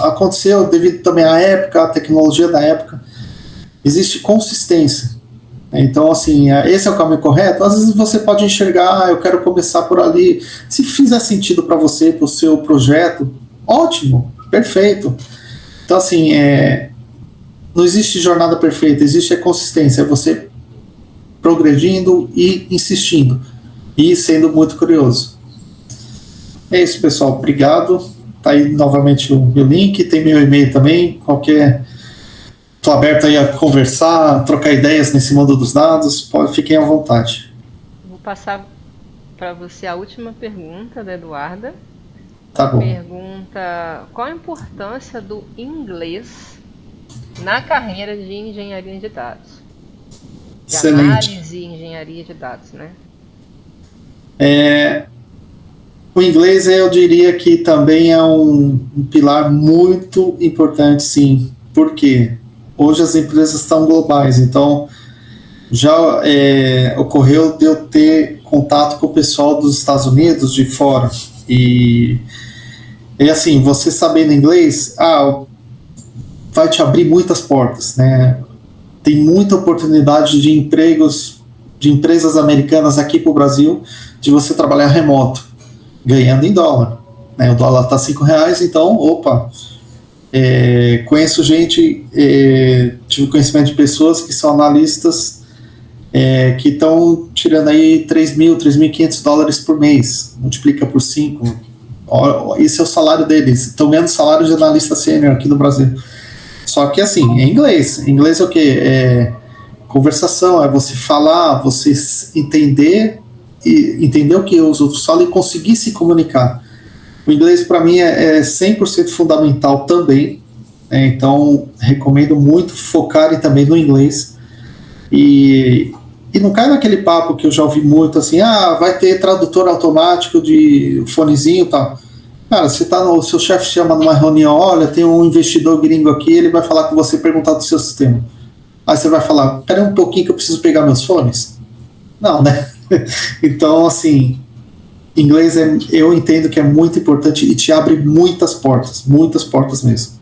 aconteceu devido também à época, à tecnologia da época. Existe consistência. Então, assim, esse é o caminho correto. Às vezes você pode enxergar: eu quero começar por ali. Se fizer sentido para você, para o seu projeto, ótimo, perfeito. Então, assim, não existe jornada perfeita, existe a consistência. É você progredindo e insistindo e sendo muito curioso. É isso, pessoal. Obrigado. Tá aí novamente o meu link, tem meu e-mail também. Estou aberto aí a conversar, trocar ideias nesse mundo dos dados. Fiquem à vontade. Vou passar para você a última pergunta da Eduarda. Tá bom. Pergunta: qual a importância do inglês na carreira de engenharia de dados? De Excelente. Análise e engenharia de dados, né? O inglês, eu diria que também é um pilar muito importante, sim. Por quê? Hoje as empresas estão globais, então já ocorreu de eu ter contato com o pessoal dos Estados Unidos, de fora. E assim, você sabendo inglês, vai te abrir muitas portas, né? Tem muita oportunidade de empregos de empresas americanas aqui para o Brasil, de você trabalhar remoto, ganhando em dólar, né? O dólar está R$5, então, opa, conheço gente, tive conhecimento de pessoas que são analistas, que estão tirando aí $3.000, $3.500 por mês, multiplica por 5, esse é o salário deles, estão ganhando salário de analista sênior aqui no Brasil. Só que assim, em inglês. Em inglês é o quê? Conversação, é você falar, você entender o que os outros falam e conseguir se comunicar. O inglês para mim é 100% fundamental também, então recomendo muito focarem também no inglês. E não cai naquele papo que eu já ouvi muito assim: vai ter tradutor automático de fonezinho e tal. Cara, você o seu chefe chama numa reunião: olha, tem um investidor gringo aqui, ele vai falar com você e perguntar do seu sistema. Aí você vai falar: pera um pouquinho que eu preciso pegar meus fones? Não, né? Então, assim, inglês eu entendo que é muito importante e te abre muitas portas mesmo.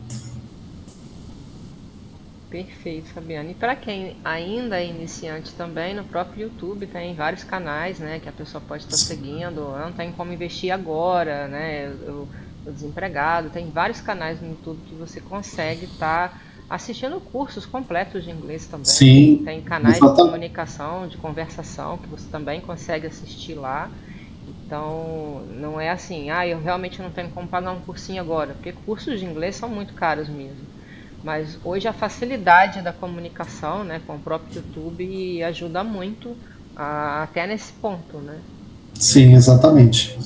Perfeito, Fabiano. E para quem ainda é iniciante também, no próprio YouTube tem vários canais, né, que a pessoa pode estar seguindo. Não tem como investir agora, né? O desempregado, tem vários canais no YouTube que você consegue estar assistindo cursos completos de inglês também. Sim, tem canais de comunicação, de conversação, que você também consegue assistir lá. Então, não é assim, eu realmente não tenho como pagar um cursinho agora, porque cursos de inglês são muito caros mesmo. Mas hoje a facilidade da comunicação, né, com o próprio YouTube ajuda muito até nesse ponto, né? Sim, exatamente.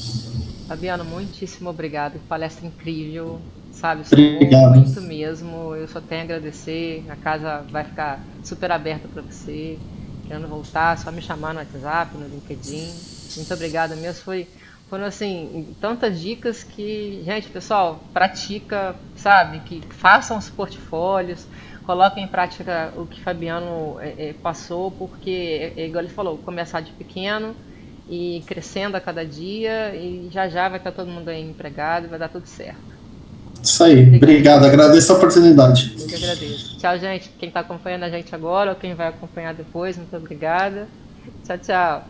Fabiano, muitíssimo obrigado, que palestra incrível, sabe? Somou Obrigado. muito mesmo. Eu só tenho a agradecer. A casa vai ficar super aberta para você. Querendo voltar, só me chamar no WhatsApp, no LinkedIn. Muito obrigada mesmo. Foram assim, tantas dicas que, gente, pessoal, pratica, sabe? Que façam os portfólios, coloquem em prática o que Fabiano passou, porque, igual ele falou, começar de pequeno e crescendo a cada dia e já já vai estar todo mundo aí empregado e vai dar tudo certo. Isso aí. Obrigada. Obrigado. Agradeço a oportunidade. Eu que agradeço. Tchau, gente. Quem está acompanhando a gente agora ou quem vai acompanhar depois, muito obrigada. Tchau, tchau.